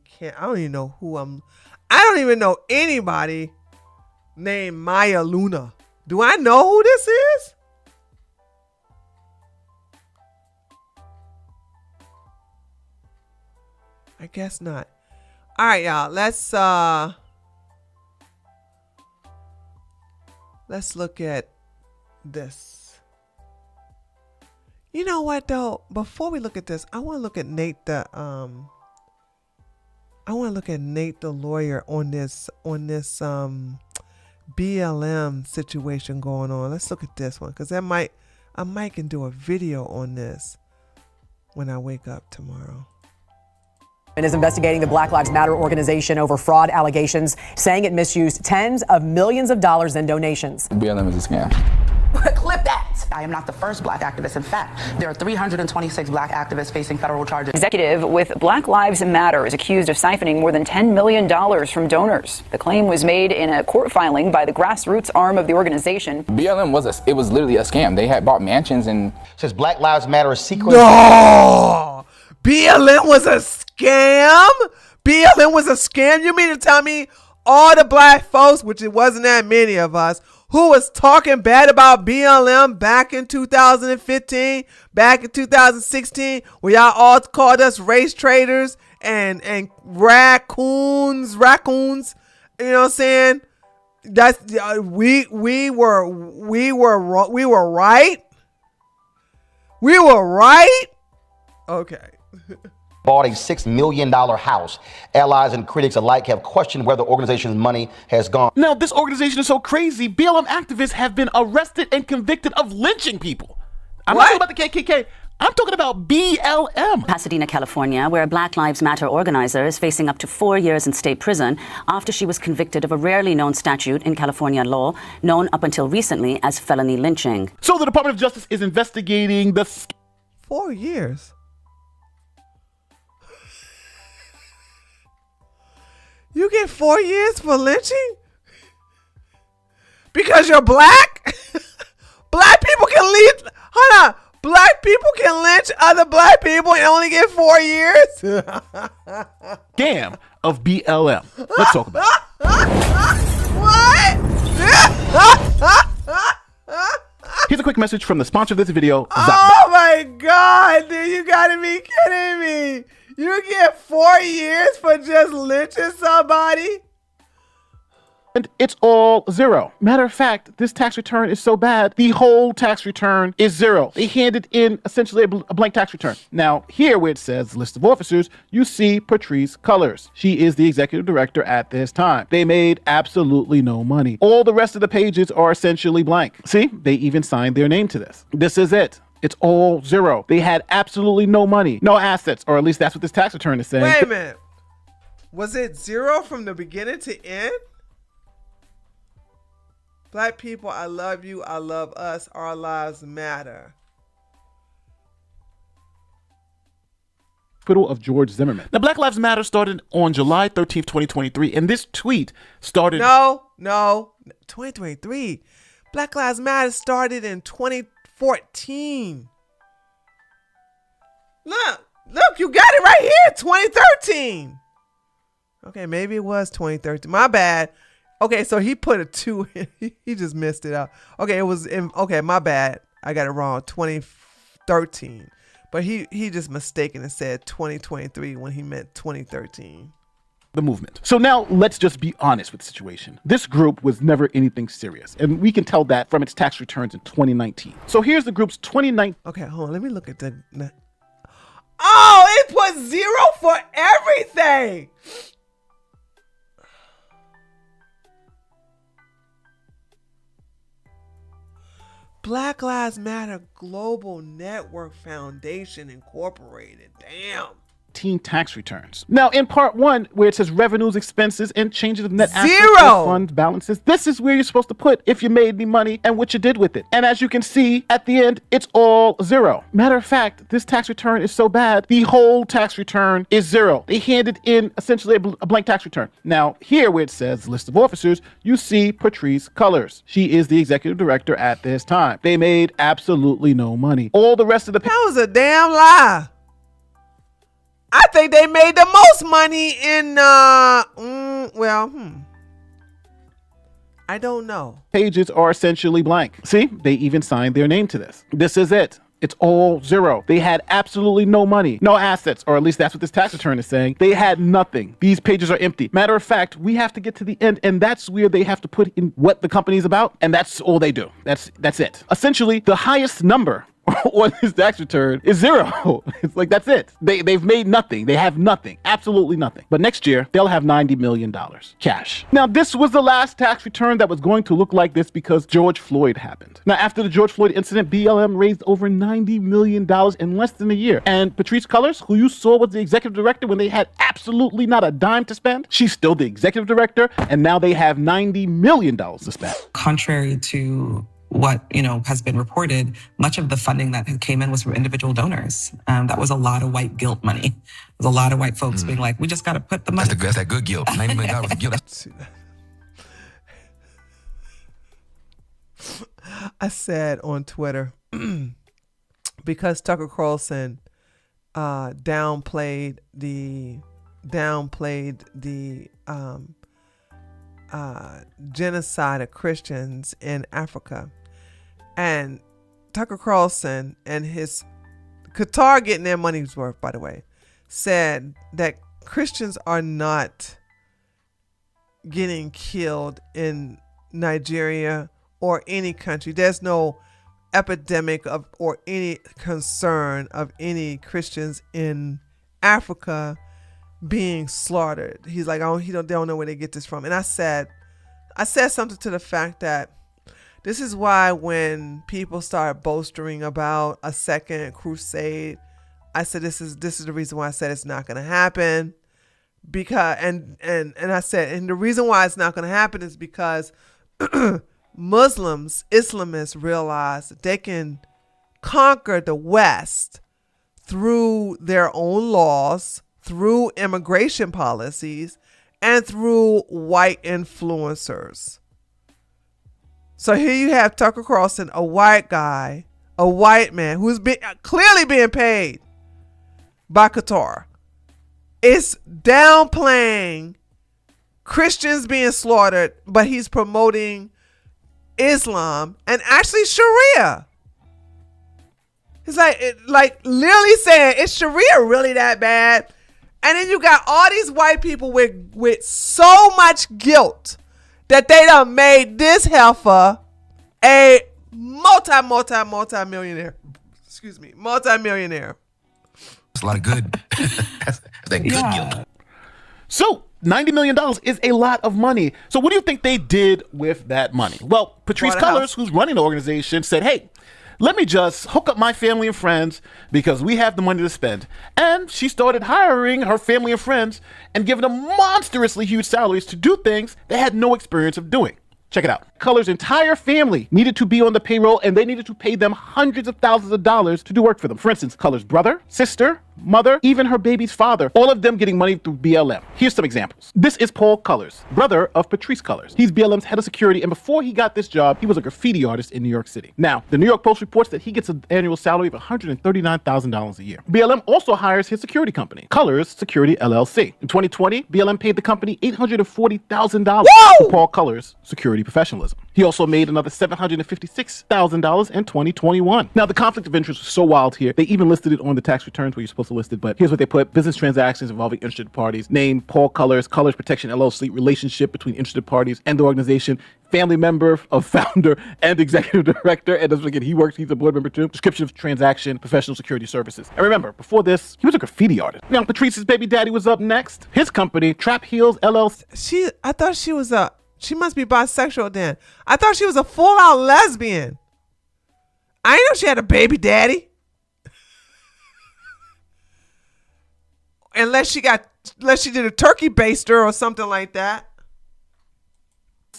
I don't even know anybody named Maya Luna. Do I know who this is? I guess not. All right, y'all. Let's look at this. You know what though? Before we look at this, I want to look at Nate the lawyer on this BLM situation going on. Let's look at this one because I might can do a video on this when I wake up tomorrow. And is investigating the Black Lives Matter organization over fraud allegations, saying it misused tens of millions of dollars in donations. BLM is a scam. Clip that. I am not the first black activist. In fact, there are 326 black activists facing federal charges. Executive with Black Lives Matter is accused of siphoning more than $10 million from donors. The claim was made in a court filing by the grassroots arm of the organization. BLM was literally a scam. They had bought mansions and says Black Lives Matter is secret. No, BLM was a scam. BLM was a scam. You mean to tell me all the black folks, which it wasn't that many of us, who was talking bad about BLM back in 2015, back in 2016, where y'all all called us race traitors and raccoons, you know what I'm saying? That's we were right. We were right. Okay. Bought a $6 million house. Allies and critics alike have questioned where the organization's money has gone. Now, this organization is so crazy, BLM activists have been arrested and convicted of lynching people. I'm not talking about the KKK. I'm talking about BLM. Pasadena, California, where a Black Lives Matter organizer is facing up to 4 years in state prison after she was convicted of a rarely known statute in California law, known up until recently as felony lynching. So the Department of Justice is investigating the... 4 years? You get 4 years for lynching? Because you're black? Black people can lynch. Hold on. Black people can lynch other black people and only get 4 years? Scam of BLM. Let's talk about it. What? Here's a quick message from the sponsor of this video. Oh my God, dude. You gotta be kidding me. You get 4 years for just lynching somebody? And it's all zero. Matter of fact, this tax return is so bad, the whole tax return is zero. They handed in essentially a blank tax return. Now, here where it says list of officers, you see Patrice Cullors. She is the executive director at this time. They made absolutely no money. All the rest of the pages are essentially blank. See, they even signed their name to this. This is it. It's all zero. They had absolutely no money, no assets, or at least that's what this tax return is saying. Wait a minute. Was it zero from the beginning to end? Black people, I love you. I love us. Our lives matter. Acquittal of George Zimmerman. Now, Black Lives Matter started on July 13th, 2023, and this tweet started... No, 2023. Black Lives Matter started in 2014. Look, you got it right here, 2013. Okay, maybe it was 2013. My bad. Okay, so he put a 2 in. He just missed it out. Okay, it was in, okay, my bad. I got it wrong. 2013. But he just mistaken and said 2023 when he meant 2013. The movement. So now let's just be honest with the situation. This group was never anything serious, and we can tell that from its tax returns in 2019. So here's the group's 2019. Okay, hold on. Let me look at the. Oh, it put 0 for everything. Black Lives Matter Global Network Foundation Incorporated. Damn. Tax returns. Now, in part 1, where it says revenues, expenses, and changes of net assets, 0. fund balances, this is where you're supposed to put if you made any money and what you did with it. And as you can see, at the end, it's all 0. Matter of fact, this tax return is so bad, the whole tax return is 0. They handed in essentially a blank tax return. Now, here where it says list of officers, you see Patrisse Cullors. She is the executive director at this time. They made absolutely no money. All the rest of the... That was a damn lie. I think they made the most money in, I don't know. Pages are essentially blank. See, they even signed their name to this. This is it. It's all 0. They had absolutely no money, no assets, or at least that's what this tax return is saying. They had nothing. These pages are empty. Matter of fact, we have to get to the end, and that's where they have to put in what the company's about, and that's all they do. That's it. Essentially, the highest number on his tax return is 0. It's like, that's it. They've made nothing. They have nothing. Absolutely nothing. But next year, they'll have $90 million cash. Now, this was the last tax return that was going to look like this because George Floyd happened. Now, after the George Floyd incident, BLM raised over $90 million in less than a year. And Patrisse Cullors, who you saw was the executive director when they had absolutely not a dime to spend, she's still the executive director, and now they have $90 million to spend. Contrary to what has been reported, much of the funding that came in was from individual donors. That was a lot of white guilt money. It was a lot of white folks being like, we just got to put the money. That's that good guilt. $90 million of guilt. I said on Twitter, because Tucker Carlson downplayed the genocide of Christians in Africa. And Tucker Carlson and his Qatar getting their money's worth, by the way, said that Christians are not getting killed in Nigeria or any country. There's no epidemic of or any concern of any Christians in Africa being slaughtered. He's like, oh, they don't know where they get this from. And I said something to the fact that this is why when people start boasting about a second crusade, I said this is the reason why I said it's not going to happen. Because and I said, and the reason why it's not going to happen is because Muslims, Islamists realize that they can conquer the West through their own laws, through immigration policies, and through white influencers. So here you have Tucker Carlson, a white guy, a white man who's clearly being paid by Qatar. It's downplaying Christians being slaughtered, but he's promoting Islam and actually Sharia. He's like literally saying, is Sharia really that bad? And then you got all these white people with so much guilt that they done made this heifer a multi-millionaire. Excuse me, multi-millionaire. It's a lot of good. That's that good guilt. So $90 million is a lot of money. So what do you think they did with that money? Well, Patrisse Cullors, who's running the organization, said, hey, let me just hook up my family and friends because we have the money to spend. And she started hiring her family and friends and giving them monstrously huge salaries to do things they had no experience of doing. Check it out. Cullors' entire family needed to be on the payroll, and they needed to pay them hundreds of thousands of dollars to do work for them. For instance, Cullors' brother, sister, mother, even her baby's father, all of them getting money through BLM. Here's some examples. This is Paul Cullors, brother of Patrisse Cullors. He's BLM's head of security, and before he got this job, he was a graffiti artist in New York City. Now, the New York Post reports that he gets an annual salary of $139,000 a year. BLM also hires his security company, Cullors Security LLC. In 2020, BLM paid the company $840,000 for Paul Cullors' security professionalism. He also made another $756,000 in 2021. Now, the conflict of interest was so wild here, they even listed it on the tax returns where you're supposed to list it, but here's what they put. Business transactions involving interested parties. Name, Paul Colors, Colors Protection LLC, relationship between interested parties and the organization. Family member of founder and executive director. And again, he's a board member too. Description of transaction, professional security services. And remember, before this, he was a graffiti artist. Now, Patrice's baby daddy was up next. His company, Trap Heels LLC. I thought she was she must be bisexual then. I thought she was a full-out lesbian. I didn't know she had a baby daddy. Unless she did a turkey baster or something like that.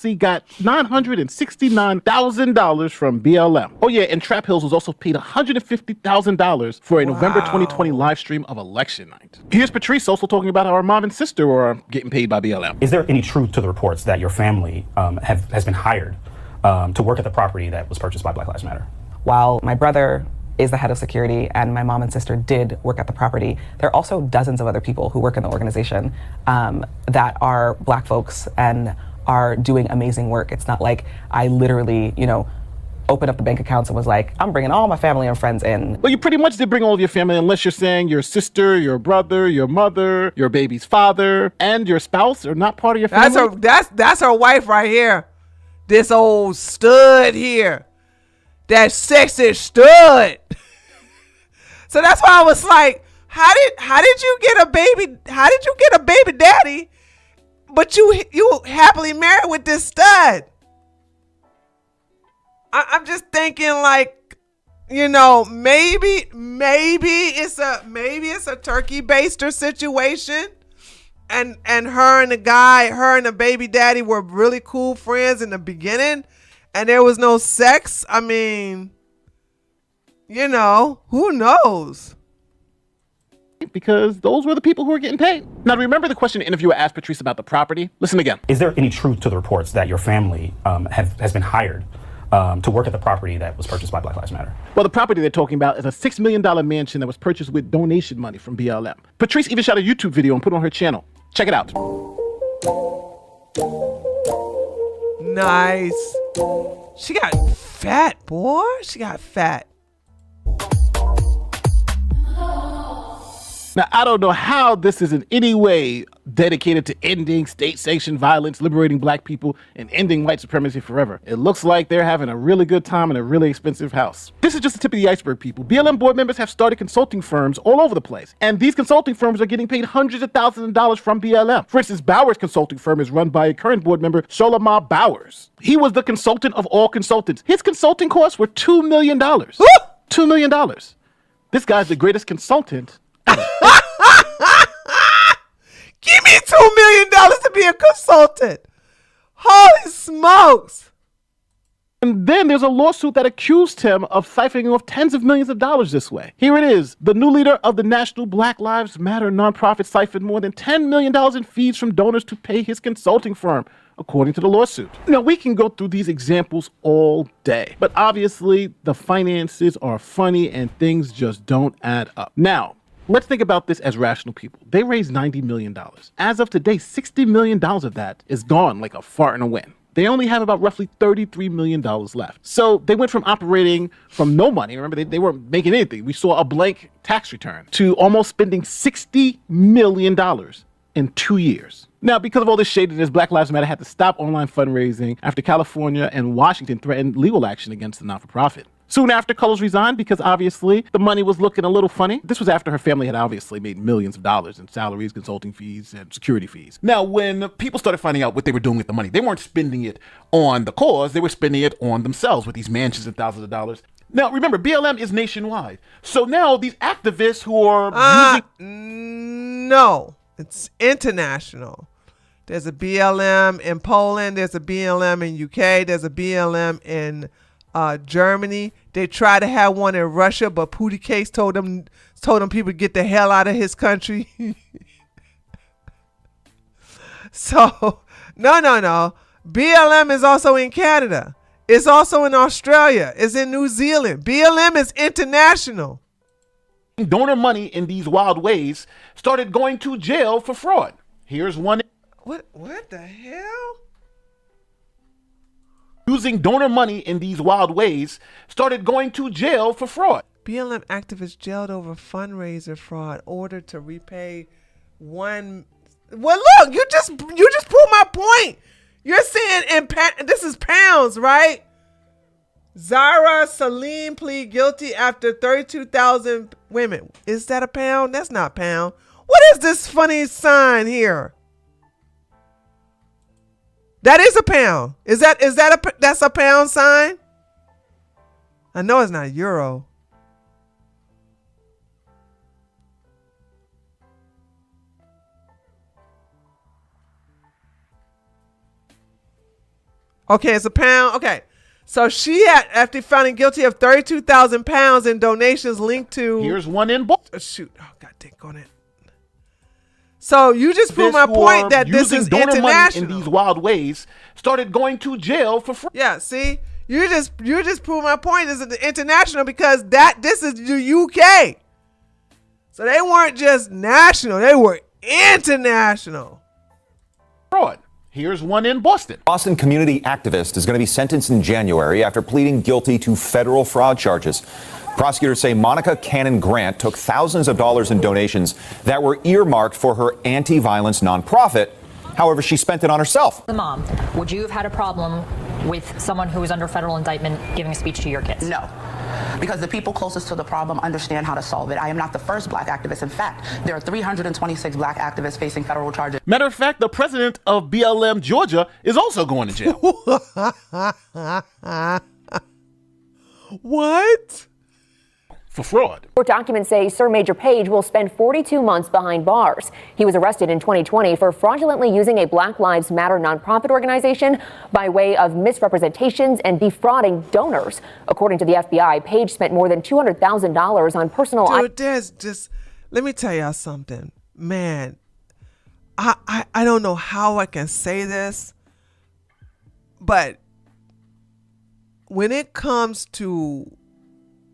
He got $969,000 from BLM. Oh yeah, and Trap Hills was also paid $150,000 for a November 2020 live stream of election night. Here's Patrice also talking about how her mom and sister were getting paid by BLM. Is there any truth to the reports that your family has been hired to work at the property that was purchased by Black Lives Matter? While my brother is the head of security and my mom and sister did work at the property, there are also dozens of other people who work in the organization that are Black folks and are doing amazing work. It's not like I literally, opened up the bank accounts and was like, I'm bringing all my family and friends in. Well, you pretty much did bring all of your family, unless you're saying your sister, your brother, your mother, your baby's father, and your spouse are not part of your family. That's her wife right here. This old stud here. That sexy stud. So that's why I was like, how did you get a baby? How did you get a baby daddy? But you happily married with this stud. I'm just thinking like, maybe it's a turkey baster situation, and her and the baby daddy were really cool friends in the beginning, and there was no sex. I mean, who knows? Because those were the people who were getting paid. Now, remember the question the interviewer asked Patrice about the property? Listen again. Is there any truth to the reports that your family has been hired to work at the property that was purchased by Black Lives Matter? Well, the property they're talking about is a $6 million mansion that was purchased with donation money from BLM. Patrice even shot a YouTube video and put it on her channel. Check it out. Nice. She got fat, boy. She got fat. Now, I don't know how this is in any way dedicated to ending state-sanctioned violence, liberating Black people, and ending white supremacy forever. It looks like they're having a really good time in a really expensive house. This is just the tip of the iceberg, people. BLM board members have started consulting firms all over the place, and these consulting firms are getting paid hundreds of thousands of dollars from BLM. For instance, Bowers Consulting Firm is run by a current board member, Sholama Bowers. He was the consultant of all consultants. His consulting costs were $2 million. $2 million. This guy's the greatest consultant. Give me $2 million to be a consultant. Holy smokes. And then there's a lawsuit that accused him of siphoning off tens of millions of dollars this way. Here it is. The new leader of the National Black Lives Matter nonprofit siphoned more than $10 million in fees from donors to pay his consulting firm, according to the lawsuit. Now, we can go through these examples all day, but obviously the finances are funny and things just don't add up. Now, let's think about this as rational people. They raised $90 million. As of today, $60 million of that is gone like a fart in a wind. They only have about roughly $33 million left. So they went from operating from no money, remember they weren't making anything. We saw a blank tax return, to almost spending $60 million in 2 years. Now, because of all this shadiness, Black Lives Matter had to stop online fundraising after California and Washington threatened legal action against the not-for-profit. Soon after, Colors resigned because obviously the money was looking a little funny. This was after her family had obviously made millions of dollars in salaries, consulting fees, and security fees. Now, when people started finding out what they were doing with the money, they weren't spending it on the cause, they were spending it on themselves with these mansions and thousands of dollars. Now, remember, BLM is nationwide. So now these activists who are using... No, it's international. There's a BLM in Poland, there's a BLM in UK, there's a BLM in Germany. They tried to have one in Russia, but Pootie Case told them people to get the hell out of his country. So, no. BLM is also in Canada. It's also in Australia. It's in New Zealand. BLM is international. Donor money in these wild ways started going to jail for fraud. Here's one. What the hell? using donor money in these wild ways started going to jail for fraud. BLM activists jailed over fundraiser fraud ordered to repay one. Well, look, you just proved my point. You're saying this is pounds, right? Zara Salim plead guilty after 32,000 women. Is that a pound? That's not pound. What is this funny sign here? That is a pound. That's a pound sign? I know it's not euro. Okay, it's a pound. Okay. So she had, after finding guilty of 32,000 pounds in donations linked to. Here's one in book. Shoot. Oh, God, dick on it. So you just proved my point that this is donor international. Money in these wild ways started going to jail for fraud. Yeah, see? You just proved my point. This is international because this is the UK. So they weren't just national, they were international. Fraud. Here's one in Boston. Boston community activist is going to be sentenced in January after pleading guilty to federal fraud charges. Prosecutors say Monica Cannon Grant took thousands of dollars in donations that were earmarked for her anti-violence nonprofit. However, she spent it on herself. The mom, would you have had a problem with someone who was under federal indictment giving a speech to your kids? No. Because the people closest to the problem understand how to solve it. I am not the first black activist. In fact, there are 326 black activists facing federal charges. Matter of fact, the president of BLM Georgia is also going to jail. What? For fraud. Court documents say Sir Major Page will spend 42 months behind bars. He was arrested in 2020 for fraudulently using a Black Lives Matter nonprofit organization by way of misrepresentations and defrauding donors. According to the FBI, Page spent more than $200,000 on personal. Dude, there's just, let me tell y'all something, man. I don't know how I can say this, but when it comes to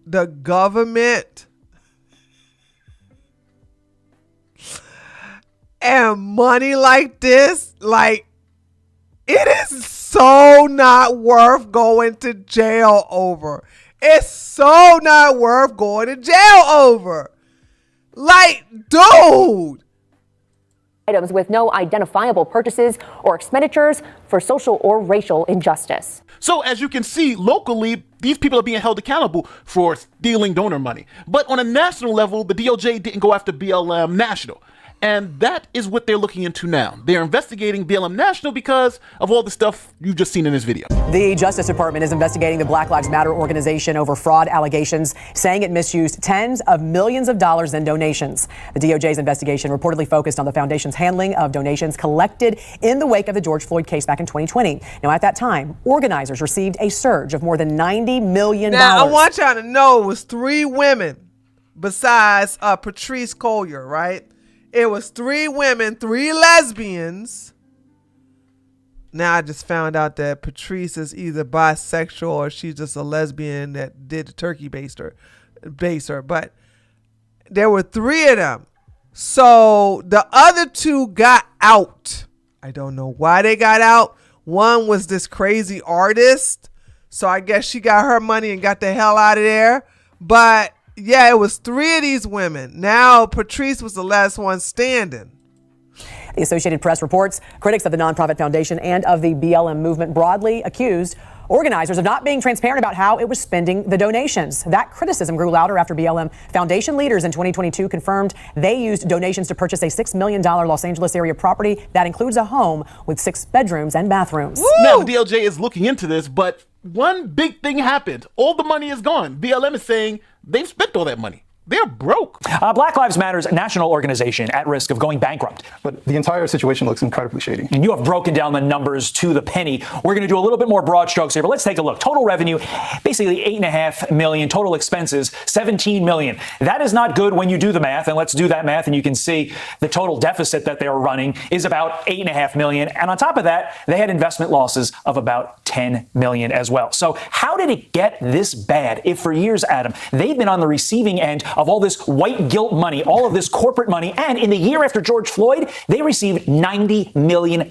the government and money like this, like, it is so not worth going to jail over. It's so not worth going to jail over. Like, dude. Items with no identifiable purchases or expenditures for social or racial injustice. So as you can see, locally, these people are being held accountable for stealing donor money. But on a national level, the DOJ didn't go after BLM National. And that is what they're looking into now. They're investigating BLM National because of all the stuff you've just seen in this video. The Justice Department is investigating the Black Lives Matter organization over fraud allegations, saying it misused tens of millions of dollars in donations. The DOJ's investigation reportedly focused on the foundation's handling of donations collected in the wake of the George Floyd case back in 2020. Now, at that time, organizers received a surge of more than $90 million. Now, I want y'all to know it was 3 women besides Patrice Collier, right? It was 3 women, 3 lesbians. Now I just found out that Patrice is either bisexual or she's just a lesbian that did the turkey baster. But there were 3 of them. So the other 2 got out. I don't know why they got out. One was this crazy artist. So I guess she got her money and got the hell out of there. But yeah, it was 3 of these women. Now Patrice was the last one standing. The Associated Press reports critics of the nonprofit foundation and of the BLM movement broadly accused organizers of not being transparent about how it was spending the donations. That criticism grew louder after BLM Foundation leaders in 2022 confirmed they used donations to purchase a $6 million Los Angeles area property that includes a home with 6 bedrooms and bathrooms. Woo! Now, the DOJ is looking into this, but one big thing happened. All the money is gone. BLM is saying they've spent all that money. They're broke. Black Lives Matter's a national organization at risk of going bankrupt. But the entire situation looks incredibly shady. And you have broken down the numbers to the penny. We're going to do a little bit more broad strokes here, but let's take a look. Total revenue, basically $8.5 million. Total expenses, $17 million. That is not good when you do the math. And let's do that math. And you can see the total deficit that they're running is about $8.5 million. And on top of that, they had investment losses of about $10 million as well. So how did it get this bad? If for years, Adam, they've been on the receiving end of all this white guilt money, all of this corporate money, and in the year after George Floyd, they received $90 million.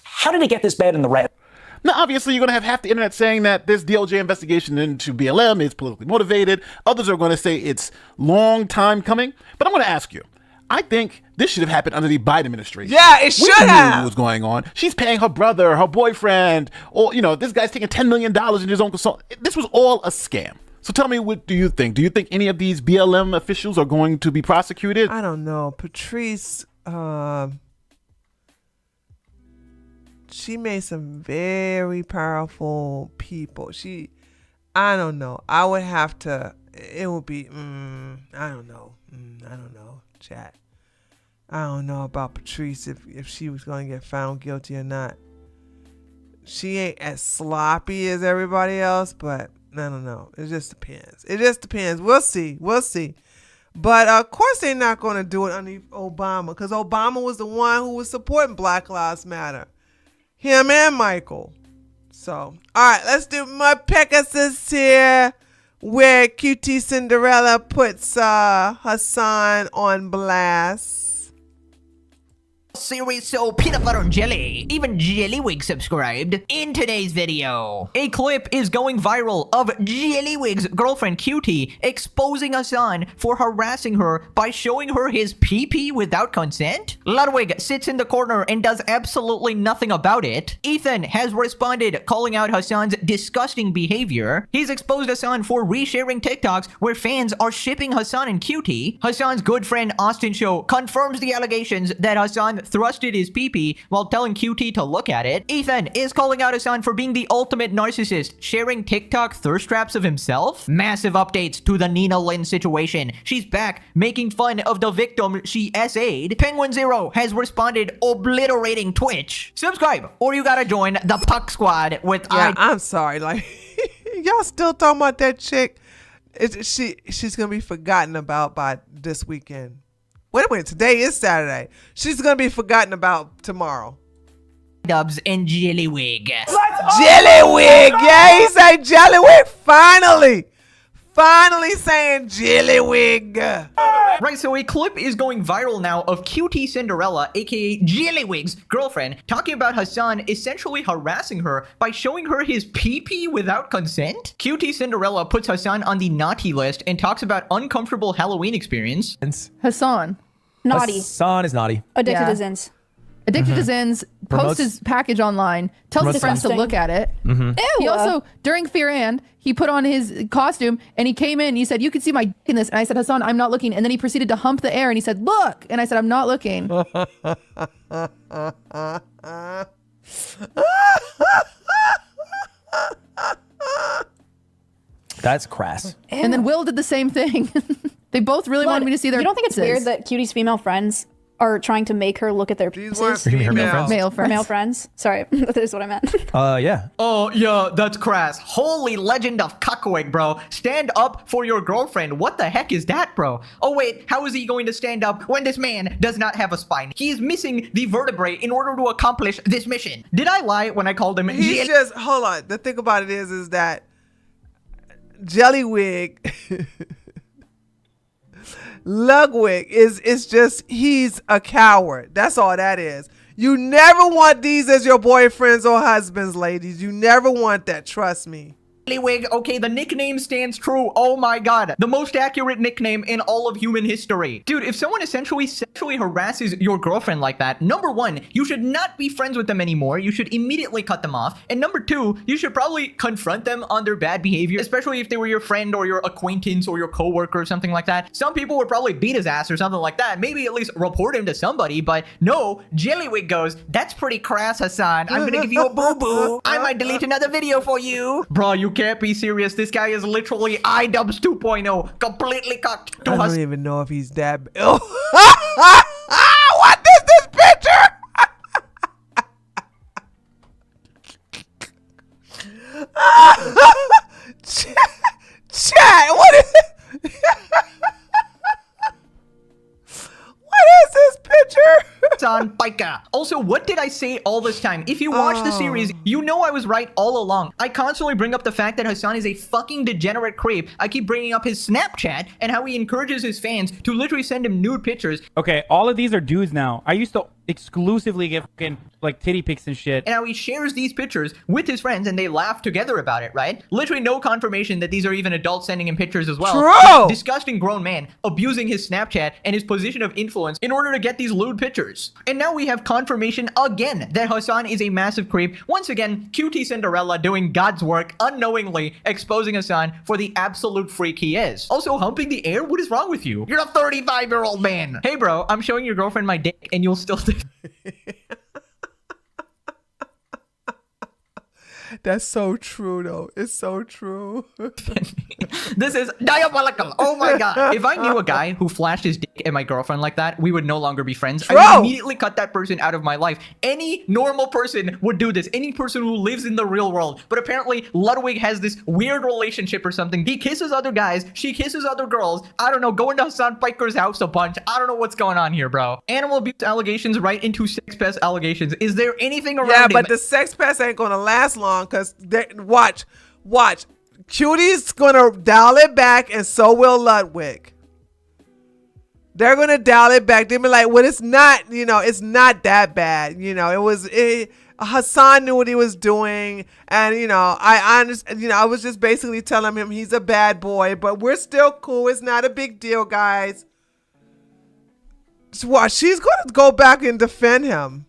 How did it get this bad in the red? Now, obviously, you're going to have half the internet saying that this DOJ investigation into BLM is politically motivated. Others are going to say it's long time coming. But I'm going to ask you, I think this should have happened under the Biden administration. Yeah, it should have. What was going on? She's paying her brother, her boyfriend, or, this guy's taking $10 million in his own consult. This was all a scam. So tell me, what do you think? Do you think any of these BLM officials are going to be prosecuted? I don't know. Patrice, she made some very powerful people. I don't know. I would have to, it would be, I don't know. I don't know, chat. I don't know about Patrice if she was going to get found guilty or not. She ain't as sloppy as everybody else, but I don't know. It just depends. We'll see. But of course they're not going to do it under Obama, because Obama was the one who was supporting Black Lives Matter. Him and Michael. So, all right, let's do Mud Pegasus here, where QTCinderella puts Hasan on blast. Series so peanut butter and jelly. Even Jellywig subscribed. In today's video, a clip is going viral of Jellywig's girlfriend QT exposing Hasan for harassing her by showing her his pee-pee without consent. Ludwig sits in the corner and does absolutely nothing about it. Ethan has responded, calling out Hasan's disgusting behavior. He's exposed Hasan for resharing TikToks where fans are shipping Hasan and QT. Hasan's good friend Austin Show confirms the allegations that Hasan thrusted his pee-pee while telling QT to look at it. Ethan is calling out Hasan for being the ultimate narcissist, sharing TikTok thirst traps of himself. Massive updates to the Nina Lynn situation. She's back, making fun of the victim she SA'd. Penguin Zero has responded, obliterating Twitch. Subscribe, or you gotta join the Puck Squad with I'm sorry, like, y'all still talking about that chick? She's gonna be forgotten about by this weekend. Wait a minute, today is Saturday. She's gonna be forgotten about tomorrow. Dubs and Jellywig. Jellywig! Yeah, he said Jellywig. Finally saying Jellywig. Right, so a clip is going viral now of QTCinderella, aka Jellywig's girlfriend, talking about Hasan essentially harassing her by showing her his pee-pee without consent. QTCinderella puts Hasan on the naughty list and talks about uncomfortable Halloween experience. Hasan. Naughty. Hasan is naughty. Addicted to Zins. Addicted to Zins, posts his package online, tells his friends to look at it. Ew. He also, during Fear and, he put on his costume and he came in and he said, "You can see my dick in this." And I said, "Hasan, I'm not looking." And then he proceeded to hump the air and he said, "Look." And I said, "I'm not looking." That's crass. And then Will did the same thing. They both really wanted me to see their You don't think it's penises. weird that Cutie's female friends are trying to make her look at their penises? You mean her male friends? Male friends. Male friends. Sorry, that is what I meant. Yeah. Oh, yeah, that's crass. Holy legend of cuckwig, bro. Stand up for your girlfriend. What the heck is that, bro? Oh, wait, how is he going to stand up when this man does not have a spine? He is missing the vertebrae in order to accomplish this mission. Did I lie when I called him He's just, hold on. The thing about it is that Jellywig, Ludwig is just, he's a coward. That's all that is. You never want these as your boyfriends or husbands, ladies. You never want that. Trust me. Wig. Okay, the nickname stands true. Oh my god. The most accurate nickname in all of human history. Dude, if someone essentially sexually harasses your girlfriend like that, number one, you should not be friends with them anymore. You should immediately cut them off. And number two, you should probably confront them on their bad behavior, especially if they were your friend or your acquaintance or your coworker or something like that. Some people would probably beat his ass or something like that. Maybe at least report him to somebody, but no, Jellywig goes, "That's pretty crass, Hasan. I'm gonna give you a boo-boo. I might delete another video for you." Bro, you can't be serious. This guy is literally iDubbbz 2.0, completely cocked to I Hasan. don't even know if he's that. What is this picture? Chat, what is it? What is this picture? On Piker. Also, what did I say all this time? If you watch the series, you know I was right all along. I constantly bring up the fact that Hasan is a fucking degenerate creep. I keep bringing up his Snapchat and how he encourages his fans to literally send him nude pictures. Okay, all of these are dudes now. I used to exclusively get fucking like titty pics and shit. And now he shares these pictures with his friends and they laugh together about it, right? Literally no confirmation that these are even adults sending him pictures as well. True! Disgusting grown man abusing his Snapchat and his position of influence in order to get these lewd pictures. And now we have confirmation again that Hasan is a massive creep. Once again, QTCinderella doing God's work, unknowingly exposing Hasan for the absolute freak he is. Also, humping the air? What is wrong with you? You're a 35-year-old man. Hey bro, I'm showing your girlfriend my dick and you'll still think... That's so true, though. It's so true. This is diabolical. Oh my god. If I knew a guy who flashed his dick at my girlfriend like that, we would no longer be friends. True. I would immediately cut that person out of my life. Any normal person would do this. Any person who lives in the real world. But apparently, Ludwig has this weird relationship or something. He kisses other guys. She kisses other girls. I don't know. Going to Hasan Piker's house a bunch. I don't know what's going on here, bro. Animal abuse allegations right into sex pest allegations. Is there anything around him? But the sex pest ain't gonna last long because watch. Cutie's gonna dial it back, and so will Ludwig. They're gonna dial it back. They'll be like, well, it's not, it's not that bad. Hasan knew what he was doing, and I understand. I was just basically telling him he's a bad boy, but we're still cool. It's not a big deal, guys. What? She's gonna go back and defend him.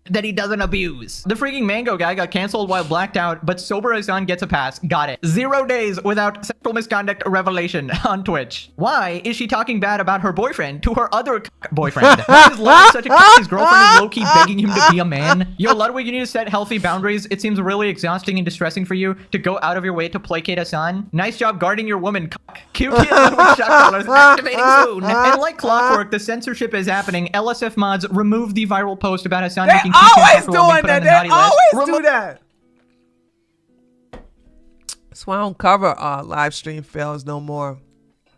That he doesn't abuse. The freaking mango guy got canceled while blacked out, but sober Hasan gets a pass. Got it. 0 days without sexual misconduct revelation on Twitch. Why is she talking bad about her boyfriend to her other boyfriend? Why is Ludwig such a his girlfriend is low-key begging him to be a man? Yo, Ludwig, you need to set healthy boundaries. It seems really exhausting and distressing for you to go out of your way to placate Hasan. Nice job guarding your woman. Cute kid Ludwig shot callers activating soon. And like clockwork, the censorship is happening. LSF mods removed the viral post about Hasan making always doing that. They always do that. That's why I don't cover live stream fails no more.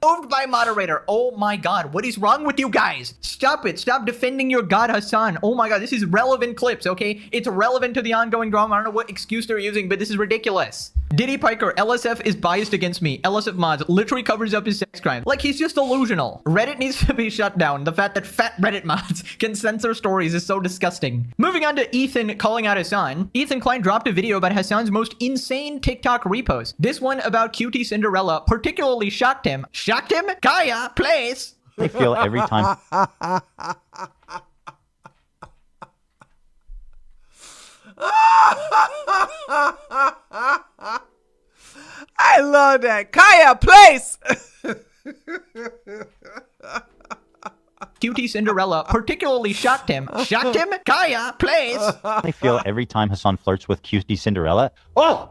Removed by moderator. Oh my god, what is wrong with you guys? Stop it. Stop defending your god Hasan. Oh my god, this is relevant clips, okay? It's relevant to the ongoing drama. I don't know what excuse they're using, but this is ridiculous. Diddy Piker, LSF is biased against me. LSF mods literally covers up his sex crime. Like, he's just delusional. Reddit needs to be shut down. The fact that fat Reddit mods can censor stories is so disgusting. Moving on to Ethan calling out Hasan. Ethan Klein dropped a video about Hasan's most insane TikTok repost. This one about QTCinderella particularly shocked him. Shocked him? Kaya, please. I feel every time. I love that. Kaya, place. QTCinderella particularly shocked him. Shocked him? Kaya, please. I feel every time Hasan flirts with QTCinderella. Oh,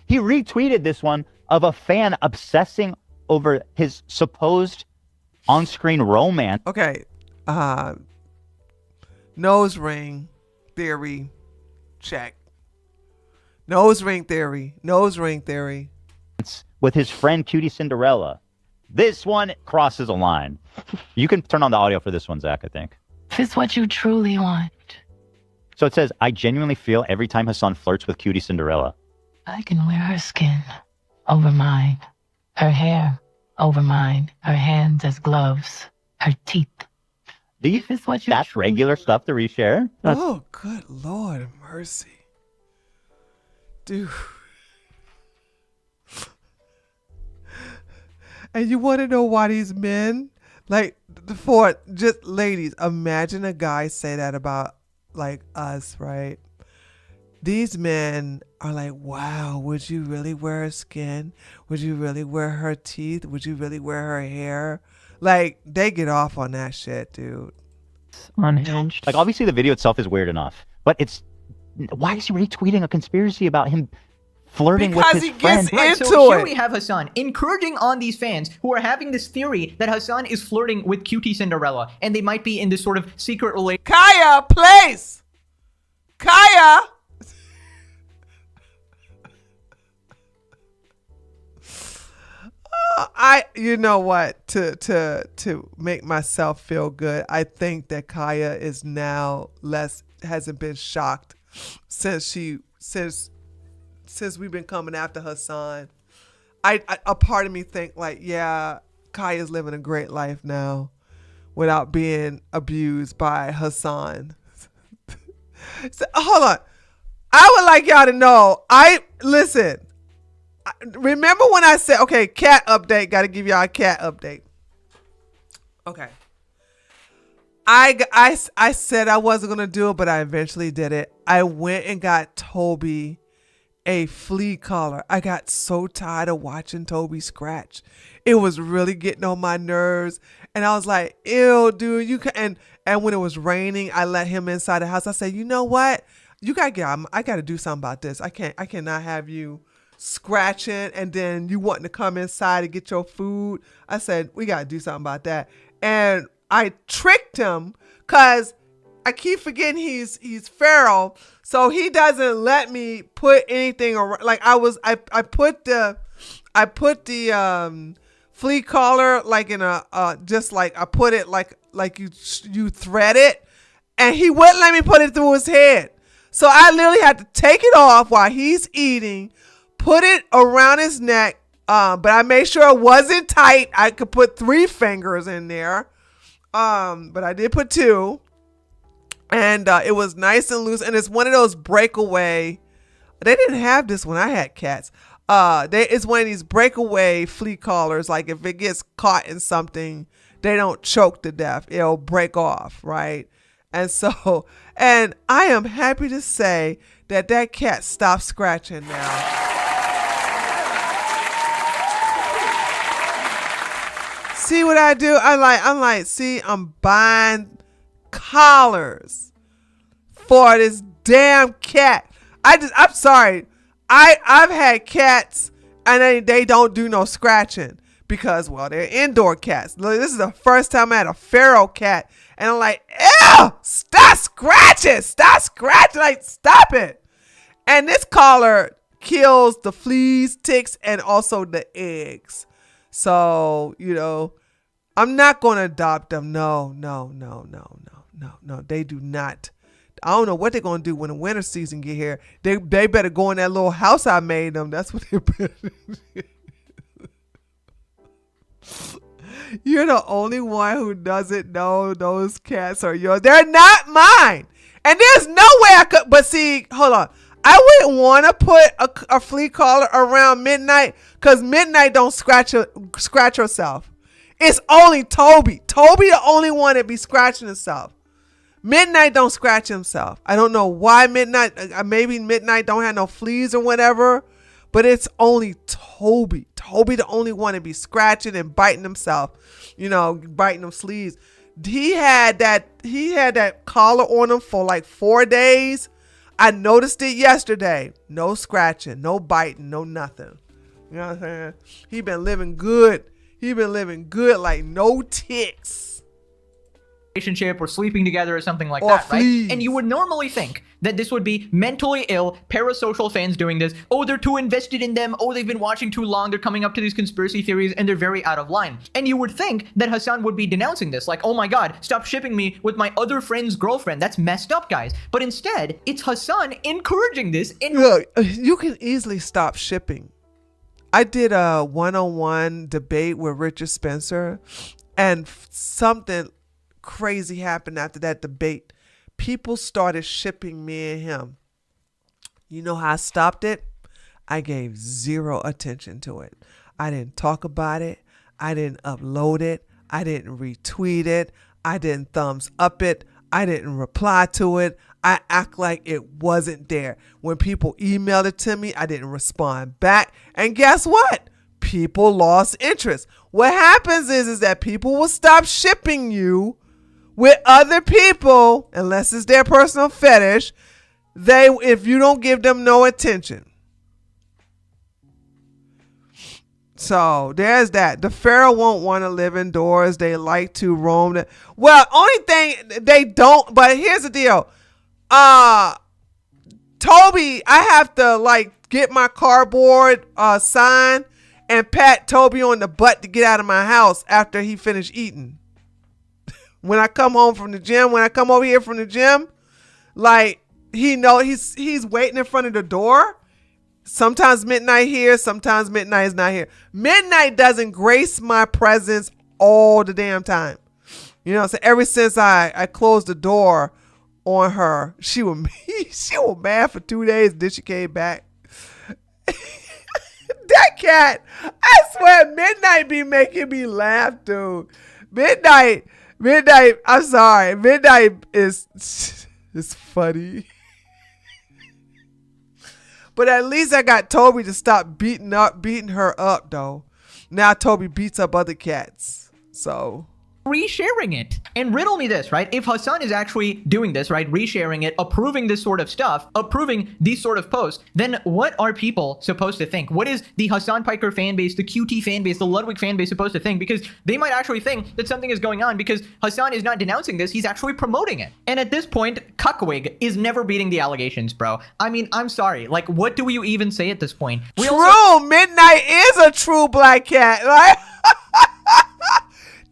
he retweeted this one of a fan obsessing over his supposed on-screen romance. Okay. Nose ring theory. Check. Nose ring theory. Nose ring theory. With his friend QTCinderella. This one crosses a line. You can turn on the audio for this one, Zach, I think. If it's what you truly want. So it says, I genuinely feel every time Hasan flirts with QTCinderella. I can wear her skin over mine. Her hair over mine. Her hands as gloves. Her teeth. That's regular stuff to reshare? Oh, good Lord mercy. Dude. And you want to know why these men, like, just ladies, imagine a guy say that about, like, us, right? These men are like, wow, would you really wear her skin? Would you really wear her teeth? Would you really wear her hair? Like, they get off on that shit, dude. Unhinged. Like, obviously the video itself is weird enough, but why is he retweeting a conspiracy about him flirting with his friend? Right, so here we have Hasan encouraging on these fans who are having this theory that Hasan is flirting with QTCinderella and they might be in this sort of secret relationship. Kaya, place! Kaya! You know what, to make myself feel good, I think that Kaya is now hasn't been shocked since we've been coming after Hasan. A part of me think like, yeah, Kaya's living a great life now without being abused by Hasan. So, hold on. I would like y'all to know. Listen. Remember when I said, okay, cat update. Got to give y'all a cat update. Okay. I said I wasn't going to do it, but I eventually did it. I went and got Toby a flea collar. I got so tired of watching Toby scratch. It was really getting on my nerves. And I was like, ew, dude, you can. And when it was raining, I let him inside the house. I said, you know what? You got to get, I got to do something about this. I cannot have you scratching and then you wanting to come inside and get your food. I said, we got to do something about that. And I tricked him because I keep forgetting he's feral, so he doesn't let me put anything around. Like I put the flea collar like in a just like I put it like you thread it, and he wouldn't let me put it through his head. So I literally had to take it off while he's eating, put it around his neck, but I made sure it wasn't tight. I could put 3 fingers in there. But I did put 2, and it was nice and loose, and it's one of those breakaway. They didn't have this when I had cats. It's one of these breakaway flea collars. Like if it gets caught in something, they don't choke to death. It'll break off, right? And so, and I am happy to say that cat stopped scratching now. See what I do? I'm like, see, I'm buying collars for this damn cat. I'm sorry. I've had cats and they don't do no scratching because, well, they're indoor cats. This is the first time I had a feral cat, and I'm like, ew, stop scratching. Like, stop it. And this collar kills the fleas, ticks, and also the eggs. So, I'm not going to adopt them. No. They do not. I don't know what they're going to do when the winter season get here. They better go in that little house I made them. That's what they better do. You're the only one who doesn't know those cats are yours. They're not mine. And there's no way I could. But see, hold on. I wouldn't want to put a flea collar around Midnight because Midnight don't scratch herself. It's only Toby. Toby the only one that be scratching himself. Midnight don't scratch himself. I don't know why Midnight. Maybe Midnight don't have no fleas or whatever. But it's only Toby. Toby the only one that be scratching and biting himself. Biting them sleeves. He had that collar on him for like 4 days. I noticed it yesterday. No scratching, no biting, no nothing. You know what I'm saying? He been living good. Like no ticks. Relationship or sleeping together or something like that, right? And you would normally think that this would be mentally ill, parasocial fans doing this. Oh, they're too invested in them. Oh, they've been watching too long. They're coming up to these conspiracy theories and they're very out of line. And you would think that Hasan would be denouncing this. Like, oh my God, stop shipping me with my other friend's girlfriend. That's messed up, guys. But instead, it's Hasan encouraging this. Look, you can easily stop shipping. I did a one-on-one debate with Richard Spencer, and something crazy happened after that debate. People started shipping me and him. You know how I stopped it? I gave 0 attention to it. I didn't talk about it. I didn't upload it. I didn't retweet it. I didn't thumbs up it. I didn't reply to it. I act like it wasn't there. When people emailed it to me, I didn't respond back. And guess what? People lost interest. What happens is that people will stop shipping you with other people, unless it's their personal fetish, if you don't give them no attention. So there's that. The feral won't want to live indoors. They like to roam. Well, only thing they don't, but here's the deal. Toby, I have to get my cardboard sign and pat Toby on the butt to get out of my house after he finished eating. When I come home from the gym, when I come over here from the gym, he's waiting in front of the door. Sometimes Midnight here, sometimes Midnight is not here. Midnight doesn't grace my presence all the damn time. So ever since I closed the door on her. She was mad for 2 days, and then she came back. That cat, I swear, Midnight be making me laugh, dude. Midnight, I'm sorry. Midnight is funny. But at least I got Toby to stop beating her up, though. Now Toby beats up other cats. So resharing it. And riddle me this, right? If Hasan is actually doing this, right, resharing it, approving this sort of stuff, approving these sort of posts, then what are people supposed to think? What is the Hasan Piker fan base, the QT fan base, the Ludwig fan base supposed to think? Because they might actually think that something is going on because Hasan is not denouncing this, he's actually promoting it. And at this point, Cuckwig is never beating the allegations, bro. I mean, I'm sorry. Like, what do you even say at this point? Midnight is a true black cat, right?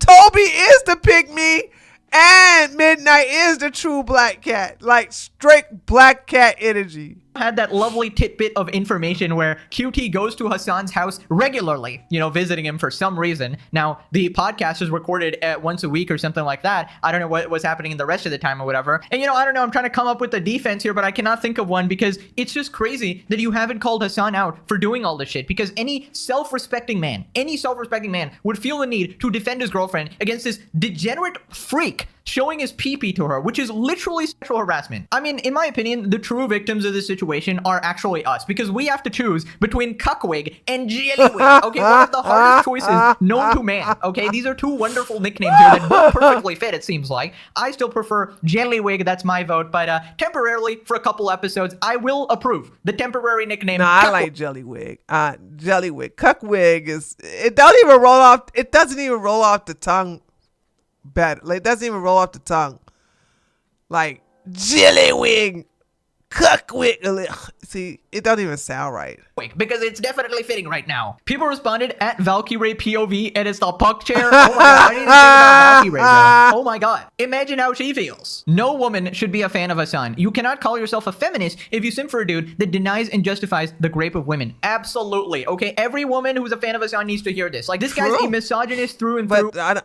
Toby is the pygmy, and Midnight is the true black cat. Like, straight black cat energy. Had that lovely tidbit of information where QT goes to Hasan's house regularly, you know, visiting him for some reason. Now, the podcast is recorded at once a week or something like that. I don't know what was happening in the rest of the time or whatever. And, you know, I don't know. I'm trying to come up with a defense here, but I cannot think of one because it's just crazy that you haven't called Hasan out for doing all this shit. Because any self-respecting man would feel the need to defend his girlfriend against this degenerate freak showing his pee-pee to her, which is literally sexual harassment. I mean, in my opinion, the true victims of this situation are actually us, because we have to choose between Cuckwig and Jellywig, okay? One of the hardest choices known to man, okay? These are two wonderful nicknames here that both perfectly fit, it seems like. I still prefer Jellywig, that's my vote, but temporarily, for a couple episodes, I will approve the temporary nickname. No, I like Jellywig. Jellywig. Cuckwig doesn't even roll off the tongue. Bad. Like, it doesn't even roll off the tongue. Like, Jellywig, Cuckwig. See, it doesn't even sound right. Because it's definitely fitting right now. People responded at Valkyrie POV, and it's the puck chair. Oh my god, I didn't even think about Valkyrie, bro. Oh my god. Imagine how she feels. No woman should be a fan of Hasan. You cannot call yourself a feminist if you simp for a dude that denies and justifies the rape of women. Absolutely. Okay, every woman who's a fan of Hasan needs to hear this. Like, this guy's a misogynist through and through. But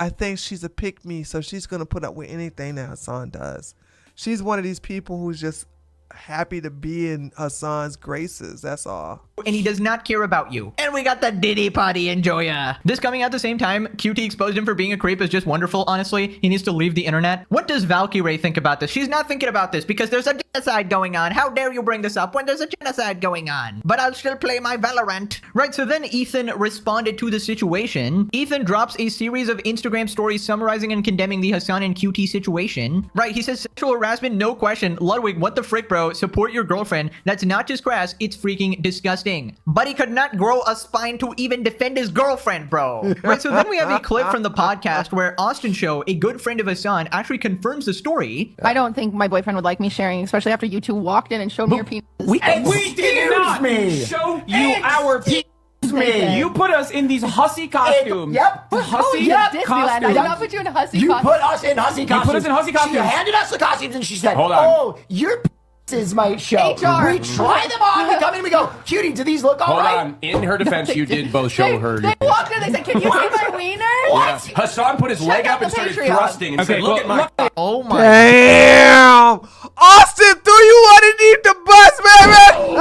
I think she's a pick-me, so she's gonna put up with anything that Hasan does. She's one of these people who's just happy to be in Hasan's graces, that's all. And he does not care about you. And we got the Diddy Potty enjoyer. This coming at the same time, QT exposed him for being a creep is just wonderful, honestly. He needs to leave the internet. What does Valkyrie think about this? She's not thinking about this because there's a genocide going on. How dare you bring this up when there's a genocide going on? But I'll still play my Valorant. Right, so then Ethan responded to the situation. Ethan drops a series of Instagram stories summarizing and condemning the Hasan and QT situation. Right, he says sexual harassment, no question. Ludwig, what the frick, bro? Support your girlfriend. That's not just crass, it's freaking disgusting. But he could not grow a spine to even defend his girlfriend, bro. Right, so then we have a clip from the podcast where Austin Show, a good friend of Hasan, actually confirms the story. I don't think my boyfriend would like me sharing, especially after you two walked in and showed me your penis. We did not show you our penis. You put us in these hussy costumes. Yep. Hussy costumes. I did not put you in a hussy costume. You put us in hussy costumes. You put us in hussy costumes. She handed us the costumes and she said, hold on. "Oh, your is my show." HR. We try them on. We come in and we go, "Cutie, do these look all right?" Hold on. In her defense, you did both show her. They walked in. They said, "Can you see my wiener?" What? Yeah. Hasan put his leg up and started thrusting and said, "Look at my." Oh my. Damn. Austin threw you underneath the bus, baby.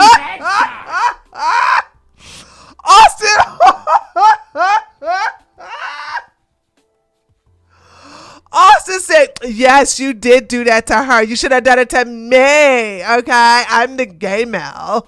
Austin said, yes, you did do that to her. You should have done it to me. Okay, I'm the gay male.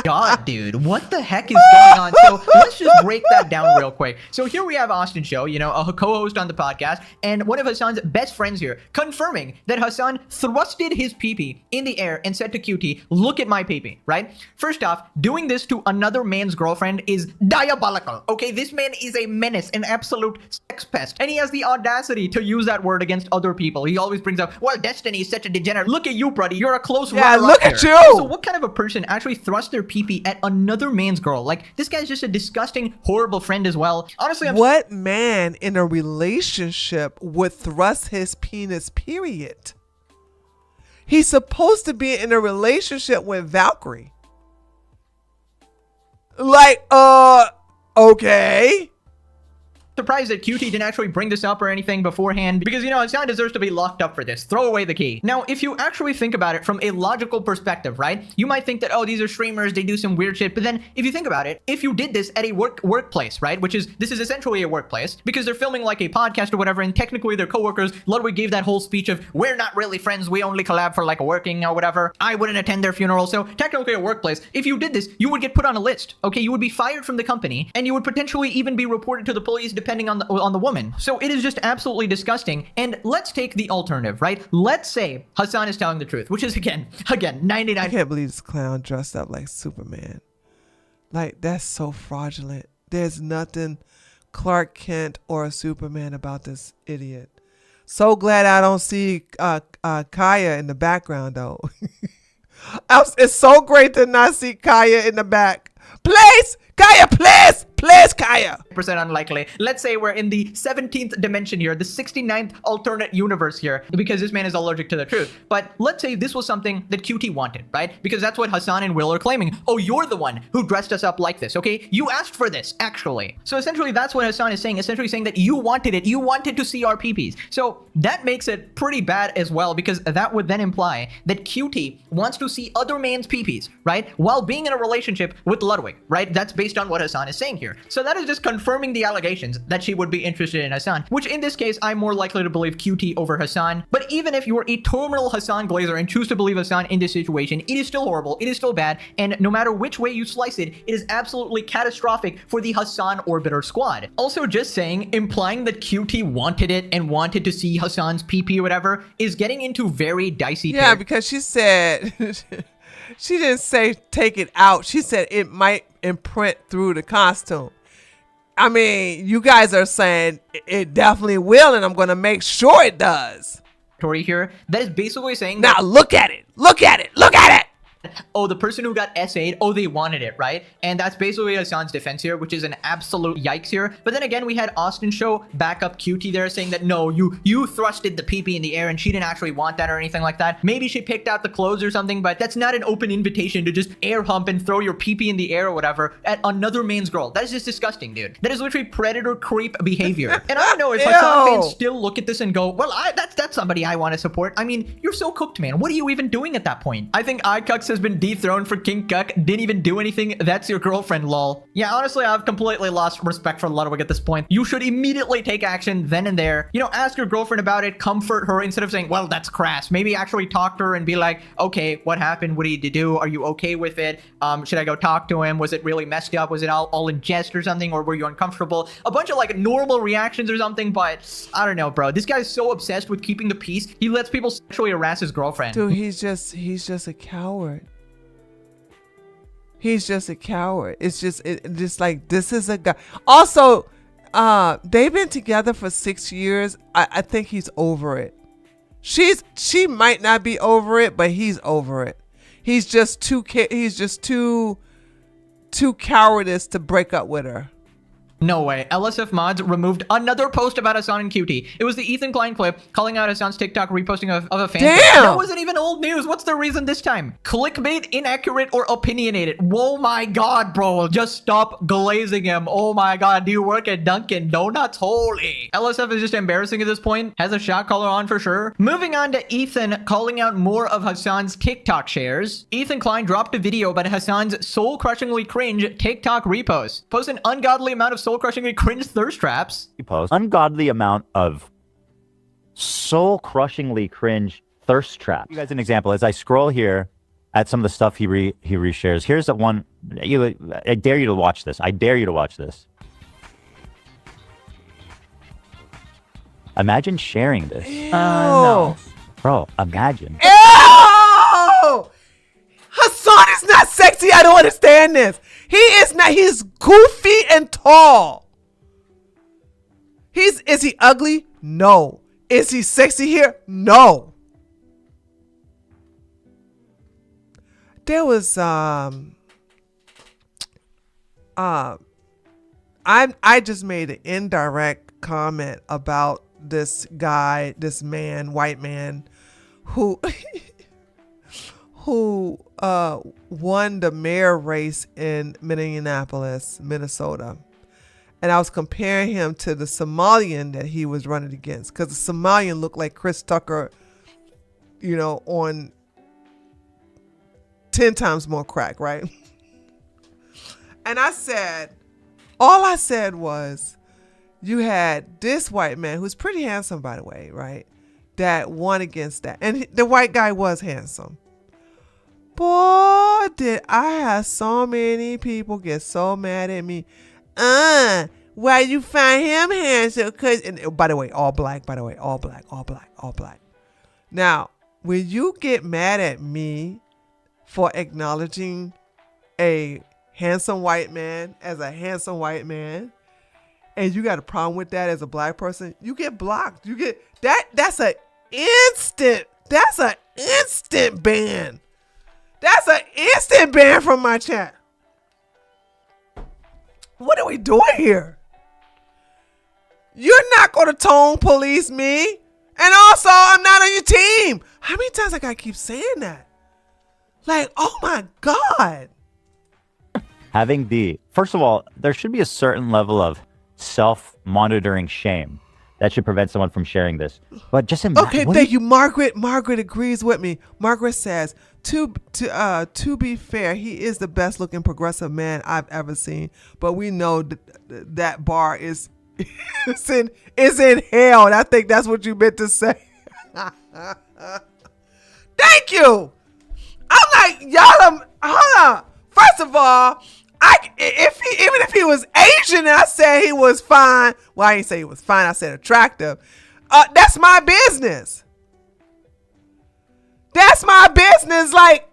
God, dude, what the heck is going on? So let's just break that down real quick. So here we have Austin Show, you know, a co-host on the podcast, and one of Hasan's best friends here, confirming that Hasan thrusted his pee-pee in the air and said to QT, "Look at my pee-pee," right? First off, doing this to another man's girlfriend is diabolical, okay? This man is a menace, an absolute sex pest, and he has the audacity to use that word against other people. He always brings up, well, Destiny is such a degenerate. Look at you, buddy. You're a close runner-up look at here. you. So what kind of a person actually thrusts their pee-pee at another man's girl? Like, this guy's just a disgusting, horrible friend as well. Honestly, what man in a relationship would thrust his penis, period? He's supposed to be in a relationship with Valkyrie. Like, okay. Surprised that QT didn't actually bring this up or anything beforehand, because, you know, Hasan deserves to be locked up for this. Throw away the key. Now, if you actually think about it from a logical perspective, right? You might think that, oh, these are streamers, they do some weird shit. But then if you think about it, if you did this at a workplace, right? This is essentially a workplace, because they're filming like a podcast or whatever, and technically they're coworkers. Ludwig gave that whole speech of, we're not really friends, we only collab for like working or whatever. I wouldn't attend their funeral. So technically a workplace, if you did this, you would get put on a list. Okay, you would be fired from the company, and you would potentially even be reported to the police depending on the woman. So it is just absolutely disgusting. And let's take the alternative, right? Let's say Hasan is telling the truth, which is again 99. I can't believe this clown dressed up like Superman. Like, that's so fraudulent. There's nothing Clark Kent or Superman about this idiot. So glad I don't see Kaya in the background though. It's so great to not see Kaya in the back. Please, Kaya, please, Kaya. % unlikely. Let's say we're in the 17th dimension here, the 69th alternate universe here, because this man is allergic to the truth. But let's say this was something that QT wanted, right? Because that's what Hasan and Will are claiming. Oh, you're the one who dressed us up like this, okay? You asked for this, actually. So essentially, that's what Hasan is saying. Essentially saying that you wanted it. You wanted to see our peepees. So that makes it pretty bad as well, because that would then imply that QT wants to see other man's peepees, right? While being in a relationship with Ludwig, right? That's based on what Hasan is saying here. So that is just confirming the allegations that she would be interested in Hasan, which in this case, I'm more likely to believe QT over Hasan. But even if you are a terminal Hasan Glazer and choose to believe Hasan in this situation, it is still horrible, it is still bad, and no matter which way you slice it, it is absolutely catastrophic for the Hasan Orbiter squad. Also, just saying, implying that QT wanted it and wanted to see Hasan's PP or whatever is getting into very dicey territory. Yeah, because she said, she didn't say take it out. She said it might imprint through the costume. I mean, you guys are saying it definitely will, and I'm going to make sure it does. Here, that is basically saying now look at it. Look at it. Look at it. Oh, the person who got SA'd, oh, they wanted it, right? And that's basically Hasan's defense here, which is an absolute yikes here. But then again, we had Austin show back up QT there saying that, no, you thrusted the PP in the air and she didn't actually want that or anything like that. Maybe she picked out the clothes or something, but that's not an open invitation to just air hump and throw your PP in the air or whatever at another man's girl. That is just disgusting, dude. That is literally predator creep behavior. And I don't know if Hasan fans still look at this and go, well, that's somebody I want to support. I mean, you're so cooked, man. What are you even doing at that point? I think iCucks has been dethroned for King Cuck. Didn't even do anything. That's your girlfriend, lol. Yeah, honestly, I've completely lost respect for Ludwig at this point. You should immediately take action then and there. You know, ask your girlfriend about it, comfort her instead of saying, well, that's crass. Maybe actually talk to her and be like, okay, what happened? What did you do? Are you okay with it? Should I go talk to him? Was it really messed up? Was it all in jest or something? Or were you uncomfortable? A bunch of like normal reactions or something, but I don't know, bro. This guy's so obsessed with keeping the peace. He lets people sexually harass his girlfriend. Dude, he's just a coward. He's just a coward. It's just like, this is a guy. Also, they've been together for 6 years. I think he's over it. She might not be over it, but he's over it. He's just too cowardice to break up with her. No way. LSF Mods removed another post about Hasan and QT. It was the Ethan Klein clip calling out Hasan's TikTok reposting of a fan. Damn! That wasn't even old news. What's the reason this time? Clickbait, inaccurate, or opinionated? Whoa, my God, bro. Just stop glazing him. Oh my God. Do you work at Dunkin' Donuts? Holy. LSF is just embarrassing at this point. Has a shot caller on for sure. Moving on to Ethan calling out more of Hasan's TikTok shares. Ethan Klein dropped a video about Hasan's soul-crushingly cringe TikTok repost. Post an ungodly amount of soul-crushingly cringe thirst traps. You post ungodly amount of soul-crushingly cringe thirst traps. You guys an example as I scroll here at some of the stuff he reshares. Here's the one. I dare you to watch this. I dare you to watch this. Imagine sharing this. No. Bro, imagine. Ew! Hasan is not sexy. I don't understand this. He is not. He's goofy and tall. Is he ugly? No. Is he sexy here? No. There was I just made an indirect comment about this guy, this man, white man, who won the mayor race in Minneapolis, Minnesota. And I was comparing him to the Somalian that he was running against, because the Somalian looked like Chris Tucker, you know, on 10 times more crack, right? And all I said was, you had this white man, who's pretty handsome, by the way, right? That won against that. And the white guy was handsome. Boy, did I have so many people get so mad at me. Why you find him handsome? And by the way, all black, all black. Now, when you get mad at me for acknowledging a handsome white man as a handsome white man, and you got a problem with that as a black person, you get blocked. You get that's an instant ban. That's an instant ban from my chat. What are we doing here? You're not going to tone police me. And also, I'm not on your team. How many times I got to keep saying that? Like, oh my God. First of all, there should be a certain level of self-monitoring shame that should prevent someone from sharing this. But just imagine. Okay, thank you, Margaret. Margaret agrees with me. Margaret says, to be fair, he is the best looking progressive man I've ever seen. But we know that bar is in hell. And I think that's what you meant to say. Thank you. I'm like, y'all, hold on. First of all, even if he was Asian and I said he was fine, well, I didn't say he was fine, I said attractive. That's my business. That's my business. Like,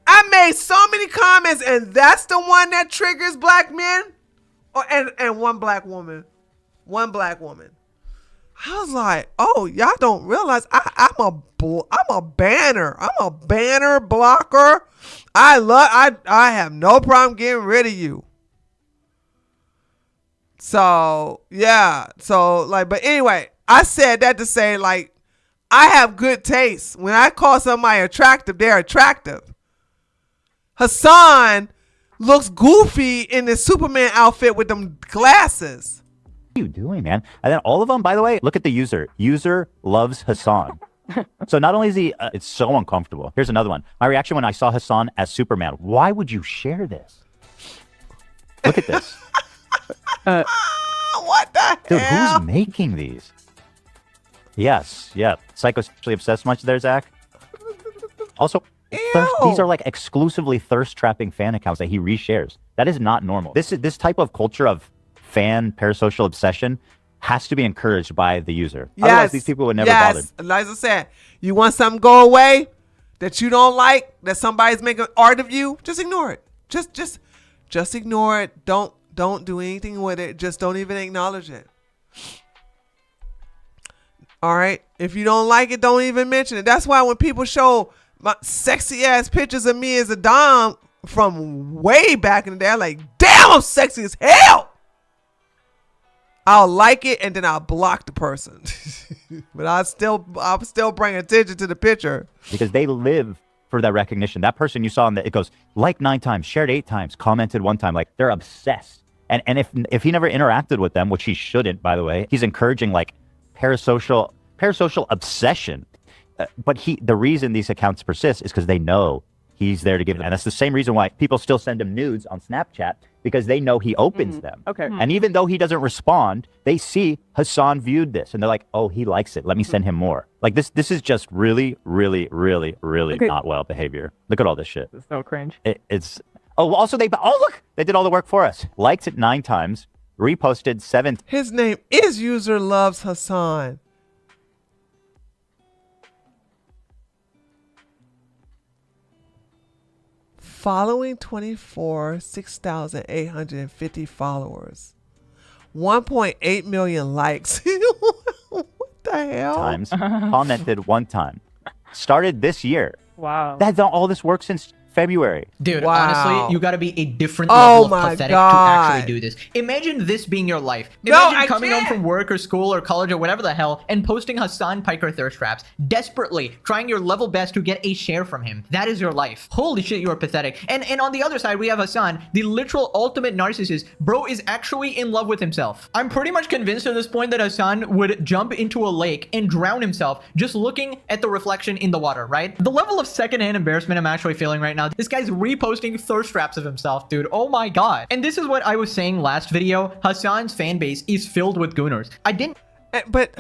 I made so many comments, and that's the one that triggers black men, and one black woman. I was like, oh, y'all don't realize I'm a banner. I'm a banner blocker. I have no problem getting rid of you. So, yeah. So, like, but anyway, I said that to say, like, I have good taste. When I call somebody attractive, they're attractive. Hasan looks goofy in the Superman outfit with them glasses. What are you doing, man? And then all of them, by the way, look at the user. User loves Hasan. So not only is he, it's so uncomfortable. Here's another one. My reaction when I saw Hasan as Superman. Why would you share this? Look at this. What the Dude, hell? who's making these? Yes, yeah. Psycho-sexually obsessed much there, Zach? Also, these are like exclusively thirst-trapping fan accounts that he reshares. That is not normal. This type of culture of fan parasocial obsession has to be encouraged by the user. Yes. Otherwise, these people would never bother. Like I said, you want something to go away that you don't like, that somebody's making art of you, just ignore it. Just ignore it. Don't do anything with it. Just don't even acknowledge it. All right? If you don't like it, don't even mention it. That's why when people show my sexy ass pictures of me as a dom from way back in the day, I'm like, damn, I'm sexy as hell. I'll like it and then I'll block the person. But I'll still bring attention to the picture. Because they live for that recognition. That person you saw, it goes, like 9 times, shared 8 times, commented 1 time. Like, they're obsessed. And if he never interacted with them, which he shouldn't, by the way, he's encouraging, like, parasocial obsession. But the reason these accounts persist is because they know he's there to give them. And that's the same reason why people still send him nudes on Snapchat, because they know he opens them. Okay. And even though he doesn't respond, they see Hasan viewed this and they're like, oh, he likes it. Let me send him more. Like, this is just really, really, really, really not well behavior. Look at all this shit. It's so cringe. It's also look, they did all the work for us. Liked it 9 times, reposted 7. His name is User Loves Hasan. Following 24, 6,850 followers. 1.8 million likes. What the hell? Times. Commented 1 time. Started this year. Wow. That's done all this work since February. Dude, Wow. honestly, you gotta be a different Oh level of my pathetic God. to actually do this. Imagine this being your life. No, Imagine I coming home can't. from work or school or college or whatever the hell and posting Hasan Piker thirst traps, desperately trying your level best to get a share from him. That is your life. Holy shit, you are pathetic. And on the other side, we have Hasan, the literal ultimate narcissist. Bro is actually in love with himself. I'm pretty much convinced at this point that Hasan would jump into a lake and drown himself just looking at the reflection in the water, right? The level of secondhand embarrassment I'm actually feeling right now. This guy's reposting thirst traps of himself, dude. Oh my god. And this is what I was saying last video. Hasan's fan base is filled with gooners. I didn't But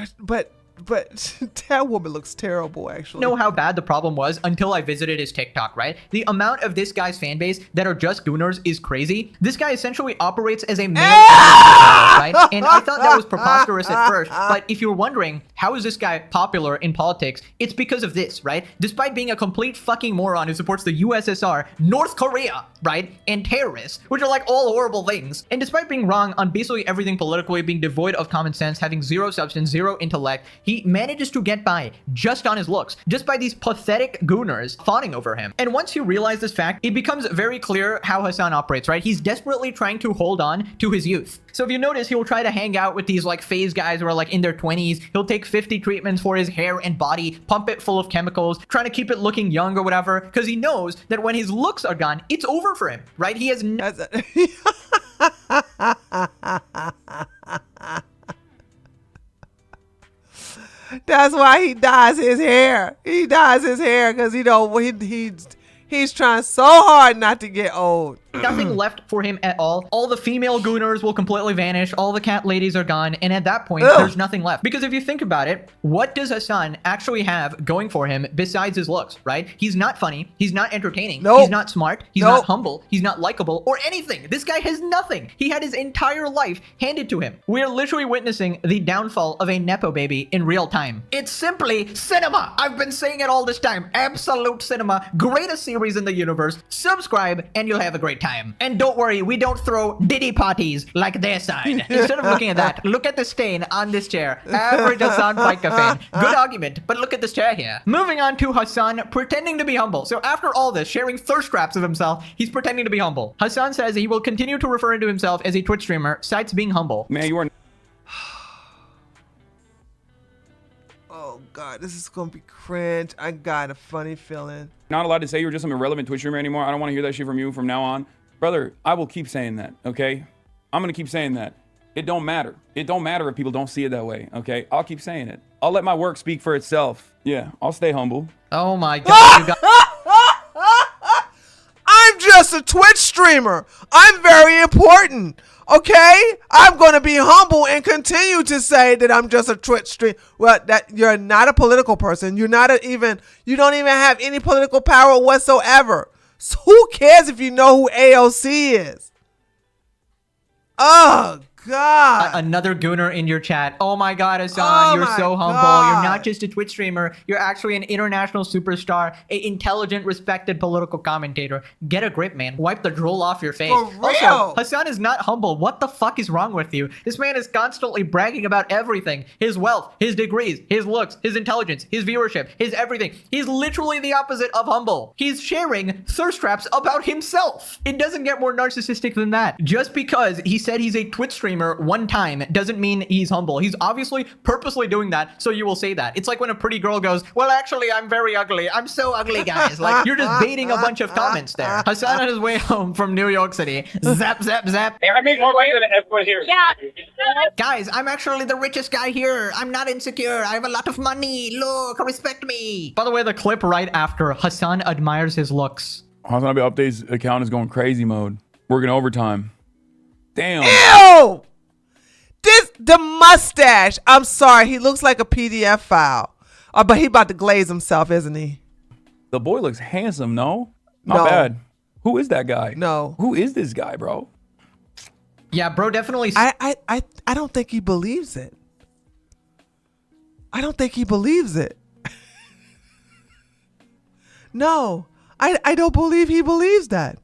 that woman looks terrible, actually. know how bad the problem was until I visited his TikTok, right? The amount of this guy's fan base that are just gooners is crazy. This guy essentially operates as a male right? And I thought that was preposterous at first, but if you're wondering, how is this guy popular in politics? It's because of this, right? Despite being a complete fucking moron who supports the USSR, North Korea, right? And terrorists, which are like all horrible things. And despite being wrong on basically everything politically, being devoid of common sense, having zero substance, zero intellect, he manages to get by just on his looks, just by these pathetic gooners fawning over him. And once you realize this fact, it becomes very clear how Hasan operates, right? He's desperately trying to hold on to his youth. So if you notice, he'll try to hang out with these like phase guys who are like in their 20s. He'll take 50 treatments for his hair and body, pump it full of chemicals, trying to keep it looking young or whatever, because he knows that when his looks are gone, it's over for him, right? He has That's why he dyes his hair. He dyes his hair because he's trying so hard not to get old. nothing left for him at all. All the female gooners will completely vanish. All the cat ladies are gone. And at that point, there's nothing left. Because if you think about it, what does Hasan actually have going for him besides his looks, right? He's not funny. He's not entertaining. He's not smart. He's not humble. He's not likable or anything. This guy has nothing. He had his entire life handed to him. We're literally witnessing the downfall of a Nepo baby in real time. It's simply cinema. I've been saying it all this time. Absolute cinema. Greatest series in the universe. Subscribe and you'll have a great time. And don't worry, we don't throw diddy parties like their side. Instead of looking at that, look at the stain on this chair. Average Hasan Piker fan. Good argument, but look at this chair here. Moving on to Hasan pretending to be humble. So after all this, sharing thirst traps of himself, he's pretending to be humble. Hasan says he will continue to refer to himself as a Twitch streamer, cites being humble. Man, you are... Oh God, this is gonna be cringe. I got a funny feeling. Not allowed to say you're just some irrelevant Twitch streamer anymore. I don't want to hear that shit from you from now on. Brother, I will keep saying that, okay? I'm going to keep saying that. It don't matter. It don't matter if people don't see it that way, okay? I'll keep saying it. I'll let my work speak for itself. Yeah, I'll stay humble. Oh my God. I'm just a Twitch streamer. I'm very important. Okay? I'm going to be humble and continue to say that I'm just a Twitch streamer. Well, that you're not a political person. You're not you don't even have any political power whatsoever. So who cares if you know who AOC is? Oh, God. Another gooner in your chat. Oh my God, Hasan, you're so humble. You're not just a Twitch streamer. You're actually an international superstar, an intelligent, respected political commentator. Get a grip, man. Wipe the drool off your face. For real? Also, Hasan is not humble. What the fuck is wrong with you? This man is constantly bragging about everything. His wealth, his degrees, his looks, his intelligence, his viewership, his everything. He's literally the opposite of humble. He's sharing thirst traps about himself. It doesn't get more narcissistic than that. Just because he said he's a Twitch streamer one time doesn't mean he's humble. He's obviously purposely doing that, so you will say that. It's like when a pretty girl goes, well, actually, I'm very ugly. I'm so ugly, guys. Like, you're just baiting a bunch of comments there. Hasan on his way home from New York City. Zap, zap, zap. I made more money than everyone here. Yeah. Guys, I'm actually the richest guy here. I'm not insecure. I have a lot of money. Look, respect me. By the way, the clip right after, Hasan admires his looks. Hasan Update's account is going crazy mode. Working overtime. Damn. Ew! The mustache. I'm sorry. He looks like a PDF file. Oh, but he about to glaze himself, isn't he? The boy looks handsome, no? Not bad. Who is that guy? No. Who is this guy, bro? Yeah, bro, definitely. I don't think he believes it. I don't think he believes it. No. I don't believe he believes that.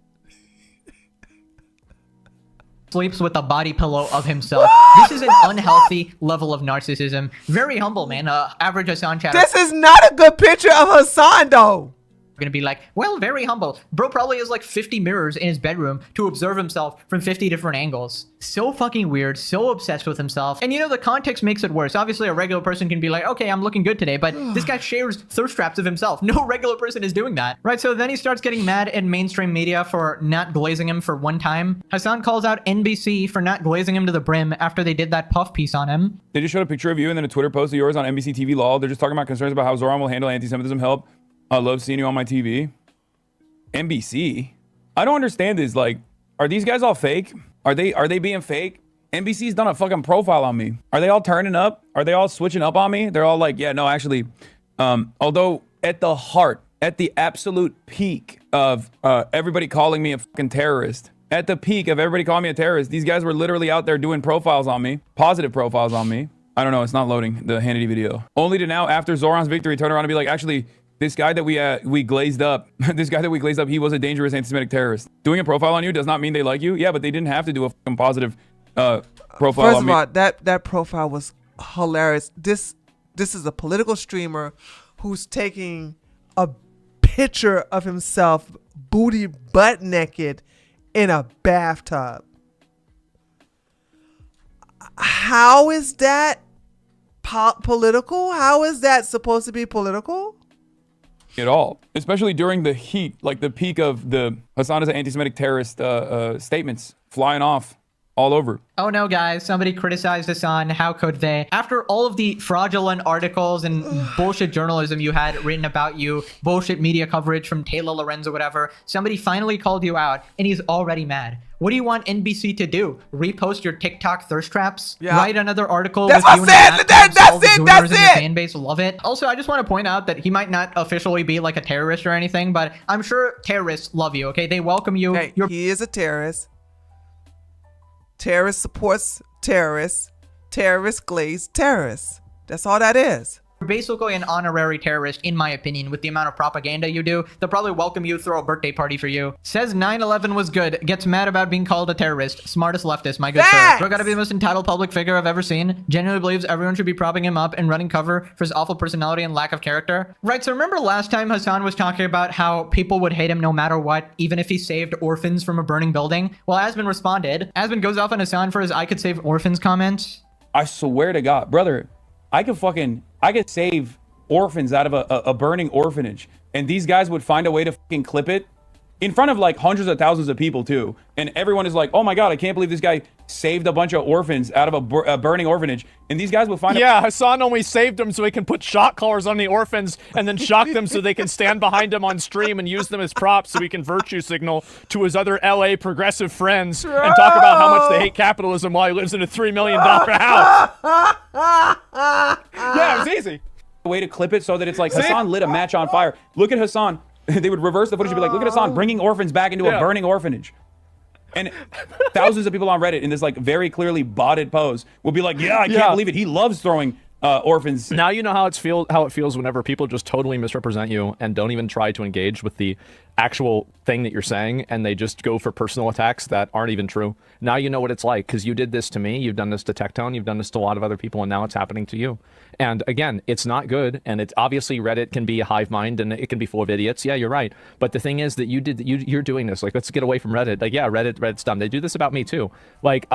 Sleeps with a body pillow of himself. This is an unhealthy level of narcissism. Very humble, man. Average Hasan chatter. This is not a good picture of Hasan, though. gonna be like, well, very humble. Bro probably has like 50 mirrors in his bedroom to observe himself from 50 different angles. So fucking weird, so obsessed with himself. And you know, the context makes it worse. Obviously, a regular person can be like, okay, I'm looking good today, but this guy shares thirst traps of himself. No regular person is doing that, right? So then he starts getting mad at mainstream media for not glazing him for one time. Hasan calls out NBC for not glazing him to the brim after they did that puff piece on him. They just showed a picture of you and then a Twitter post of yours on NBC TV Law. They're just talking about concerns about how Zoran will handle anti-Semitism. Help. I love seeing you on my TV. NBC? I don't understand this. Like, are these guys all fake? Are they being fake? NBC's done a fucking profile on me. Are they all turning up? Are they all switching up on me? They're all like, yeah, no, actually, although at the heart, at the absolute peak of everybody calling me a fucking terrorist, at the peak of everybody calling me a terrorist, these guys were literally out there doing profiles on me, positive profiles on me. I don't know, it's not loading, the Hannity video. Only to now, after Zoran's victory, turn around and be like, actually, this guy that we glazed up, he was a dangerous anti-Semitic terrorist. Doing a profile on you does not mean they like you. Yeah, but they didn't have to do a fucking positive profile First on of me. all, that profile was hilarious. This is a political streamer who's taking a picture of himself booty butt naked in a bathtub. How is that political? How is that supposed to be political? At all, especially during the heat, like the peak of the Hasan is an anti-Semitic terrorist statements flying off all over. Oh no, guys, somebody criticized Hasan. How could they? After all of the fraudulent articles and bullshit journalism you had written about you, bullshit media coverage from Taylor Lorenzo, whatever, somebody finally called you out and he's already mad. What do you want NBC to do? Repost your TikTok thirst traps? Yeah. Write another article That's with you what and I said. That's your it. fan base love it. Also, I just want to point out that he might not officially be like a terrorist or anything, but I'm sure terrorists love you, okay? They welcome you. Hey, he is a terrorist. Terrorist supports terrorists. Terrorist glaze terrorists. That's all that is. You're basically an honorary terrorist, in my opinion, with the amount of propaganda you do. They'll probably welcome you, throw a birthday party for you. Says 9/11 was good, gets mad about being called a terrorist. Smartest leftist, my good sir. Bro gotta be the most entitled public figure I've ever seen. Genuinely believes everyone should be propping him up and running cover for his awful personality and lack of character. Right, so remember last time Hasan was talking about how people would hate him no matter what, even if he saved orphans from a burning building? Well, Asman responded. Asman goes off on Hasan for his I could save orphans comment. I swear to God, brother, I could save orphans out of a burning orphanage, and these guys would find a way to fucking clip it in front of like hundreds of thousands of people too, and everyone is like, oh my God, I can't believe this guy saved a bunch of orphans out of a burning orphanage, and these guys would find Hasan only saved them so he can put shock collars on the orphans and then shock them so they can stand behind him on stream and use them as props so he can virtue signal to his other LA progressive friends and talk about how much they hate capitalism while he lives in a $3 million house. Yeah, it was easy. A way to clip it so that it's like Hasan lit a match on fire. Look at Hasan. They would reverse the footage and be like, look at Hasan bringing orphans back into a burning orphanage. And thousands of people on Reddit in this like very clearly botted pose will be like, yeah, I can't believe it. He loves throwing orphans. Now you know how it feels whenever people just totally misrepresent you and don't even try to engage with the actual thing that you're saying, and they just go for personal attacks that aren't even true. Now you know what it's like, because you did this to me, you've done this to Tectone, you've done this to a lot of other people, and now it's happening to you. And again, it's not good, and it's obviously Reddit can be a hive mind and it can be full of idiots. Yeah, you're right. But the thing is that you're doing this. Like, let's get away from Reddit. Like, yeah, Reddit's dumb. They do this about me too. Like,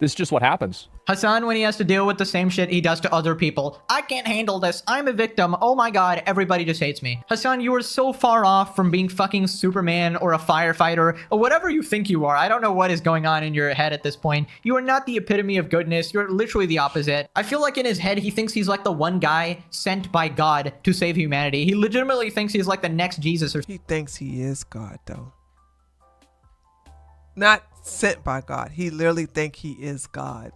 this is just what happens. Hasan, when he has to deal with the same shit he does to other people. I can't handle this. I'm a victim. Oh my God, everybody just hates me. Hasan, you are so far off from being fucking Superman or a firefighter or whatever you think you are. I don't know what is going on in your head at this point. You are not the epitome of goodness. You're literally the opposite. I feel like in his head, he thinks he's like the one guy sent by God to save humanity. He legitimately thinks he's like the next Jesus. He thinks he is God, though. Not sent by God. He literally think he is God.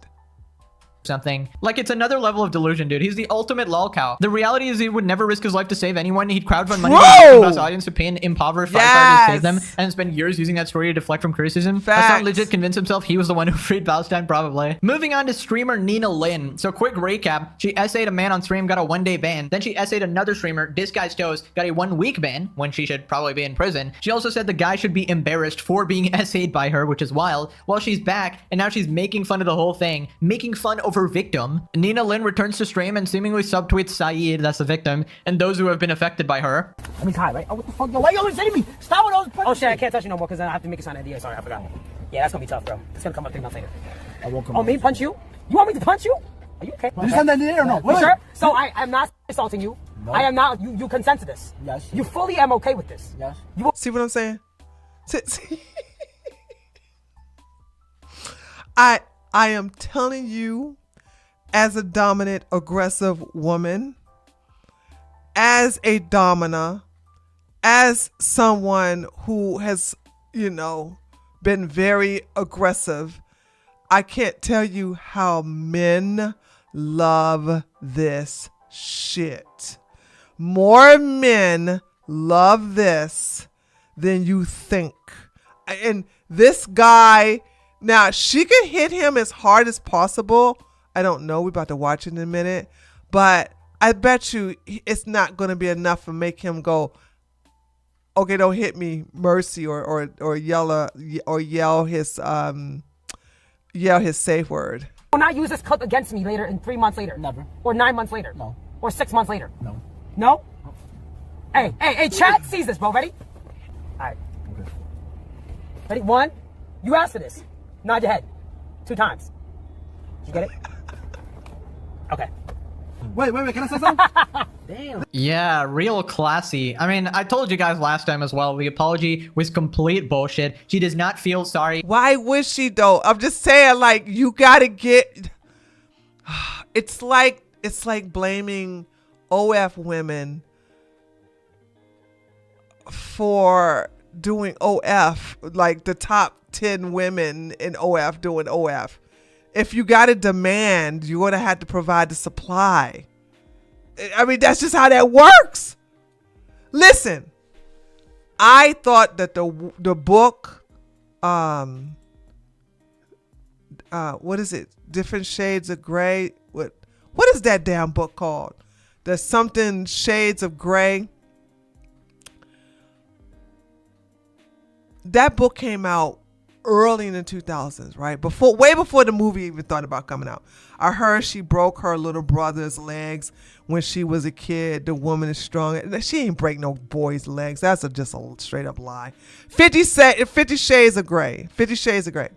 Something like it's another level of delusion, dude. He's the ultimate lol cow. The reality is he would never risk his life to save anyone. He'd crowdfund money to his audience to pay an impoverished firefighter to save them and spend years using that story to deflect from criticism. That's not legit convinced himself he was the one who freed Palestine, probably. Moving on to streamer Nina Lynn. So quick recap. She essayed a man on stream, got a 1-day ban. Then she essayed another streamer, Disguised Toes, got a 1-week ban when she should probably be in prison. She also said the guy should be embarrassed for being essayed by her, which is wild. Well, she's back and now she's making fun of the whole thing, making fun over her victim. Nina Lynn returns to stream and seemingly subtweets Saeed, that's the victim, and those who have been affected by her. I mean, Kai, right? Oh, what the fuck? Yo, why you always hitting me? Stop with those punches. Oh, shit, I can't touch you no more because then I have to make a sign NDA. Sorry, I forgot. Yeah, that's gonna be tough, bro. It's gonna come up 3 months later. I won't come. Oh, me punch you? You want me to punch you? Are you okay? You signed that NDA or no? You sure? So I'm not assaulting you. No. I am not. You consent to this. Yes. You fully am okay with this. Yes. You see what I'm saying? See? I am telling you, as a dominant, aggressive woman, as a domina, as someone who has, been very aggressive, I can't tell you how men love this shit. More men love this than you think. And this guy, now she could hit him as hard as possible. I don't know. We're about to watch it in a minute. But I bet you it's not going to be enough to make him go, okay, don't hit me, mercy, or yell his safe word. Will not use this clip against me later in 3 months later. Never. Or 9 months later. No. Or 6 months later. No. No? Hey, chat sees this, bro. Ready? All right. Okay. Ready? 1. You asked for this. Nod your head. 2 times. Did you get it? Okay. Wait, can I say something? Damn. Yeah, real classy. I mean, I told you guys last time as well, the apology was complete bullshit. She does not feel sorry. Why would she though? I'm just saying, like, you gotta get, it's like blaming OF women for doing OF, like the top 10 women in OF doing OF. If you got a demand, you're going to have to provide the supply. I mean, that's just how that works. Listen, I thought that the book, what is it? Different Shades of Grey. What is that damn book called? There's something Shades of Grey. That book came out early in the 2000s, right? Way before the movie even thought about coming out. I heard she broke her little brother's legs when she was a kid. The woman is strong. She ain't break no boy's legs. That's just a straight up lie. 50 Shades of Grey. 50 Shades of Grey.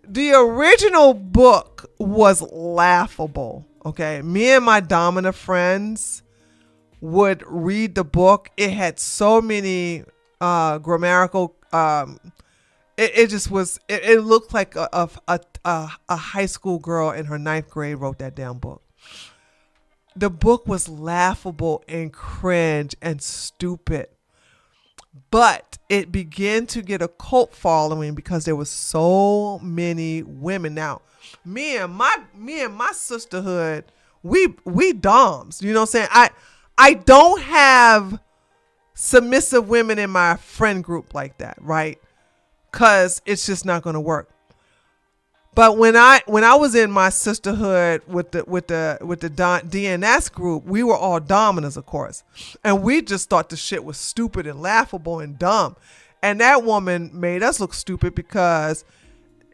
The original book was laughable, okay? Me and my dominant friends would read the book. It had so many grammatical, it just was, it looked like a high school girl in her 9th grade wrote that damn book. The book was laughable and cringe and stupid, but it began to get a cult following because there was so many women. Now, me and my sisterhood, we doms, you know what I'm saying? I don't have submissive women in my friend group like that, right? Cause it's just not gonna work. But when I was in my sisterhood with the DNS group, we were all dominants, of course, and we just thought the shit was stupid and laughable and dumb. And that woman made us look stupid because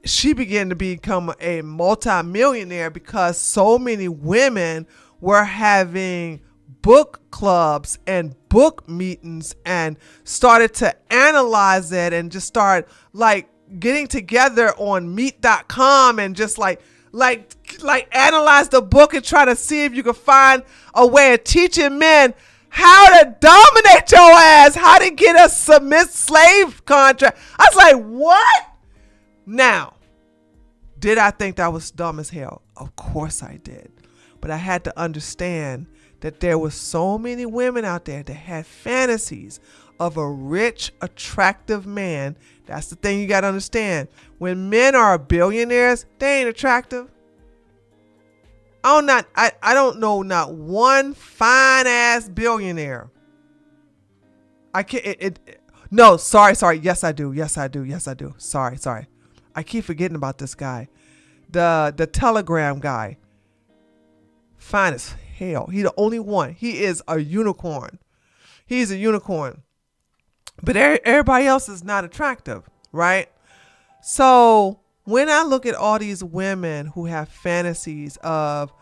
she began to become a multi-millionaire because so many women were having book clubs and book meetings and started to analyze it and just start like getting together on meet.com and just like analyze the book and try to see if you could find a way of teaching men how to dominate your ass, how to get a slave contract. I was like, what? Now, did I think that was dumb as hell? Of course I did. But I had to understand that there were so many women out there that had fantasies of a rich, attractive man. That's the thing you got to understand. When men are billionaires, they ain't attractive. I don't know not one fine ass billionaire. I can't. No, sorry. Yes, I do. Sorry. I keep forgetting about this guy. The Telegram guy. Fine as hell. He the only one. He is a unicorn. He's a unicorn. But everybody else is not attractive, right? So when I look at all these women who have fantasies of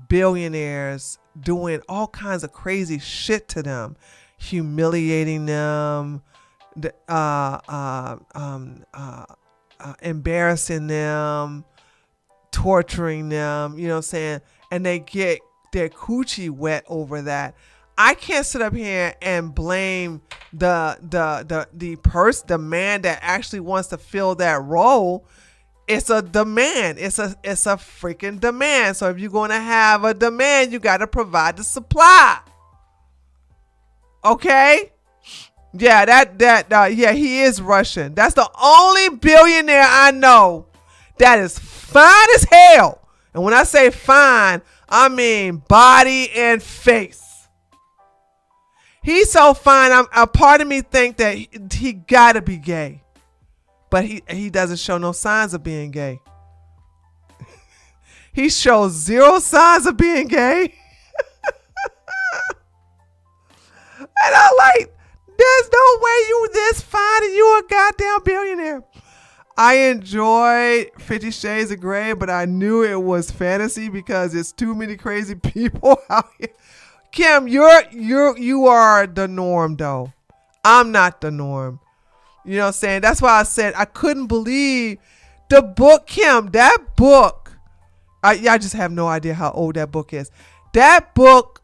billionaires doing all kinds of crazy shit to them, humiliating them, embarrassing them, torturing them, you know what I'm saying? And they get their coochie wet over that. I can't sit up here and blame the man that actually wants to fill that role. It's a demand. It's a freaking demand. So if you're going to have a demand, you got to provide the supply. Okay? Yeah, yeah, he is Russian. That's the only billionaire I know that is fine as hell. And when I say fine, I mean body and face. He's so fine. A part of me think that he gotta be gay, but he doesn't show no signs of being gay. He shows zero signs of being gay. And I'm like, there's no way you this fine and you a goddamn billionaire. I enjoyed 50 Shades of Grey, but I knew it was fantasy because it's too many crazy people out here. Kim, you are the norm though. I'm not the norm. You know what I'm saying? That's why I said I couldn't believe the book, Kim. That book, I just have no idea how old that book is. That book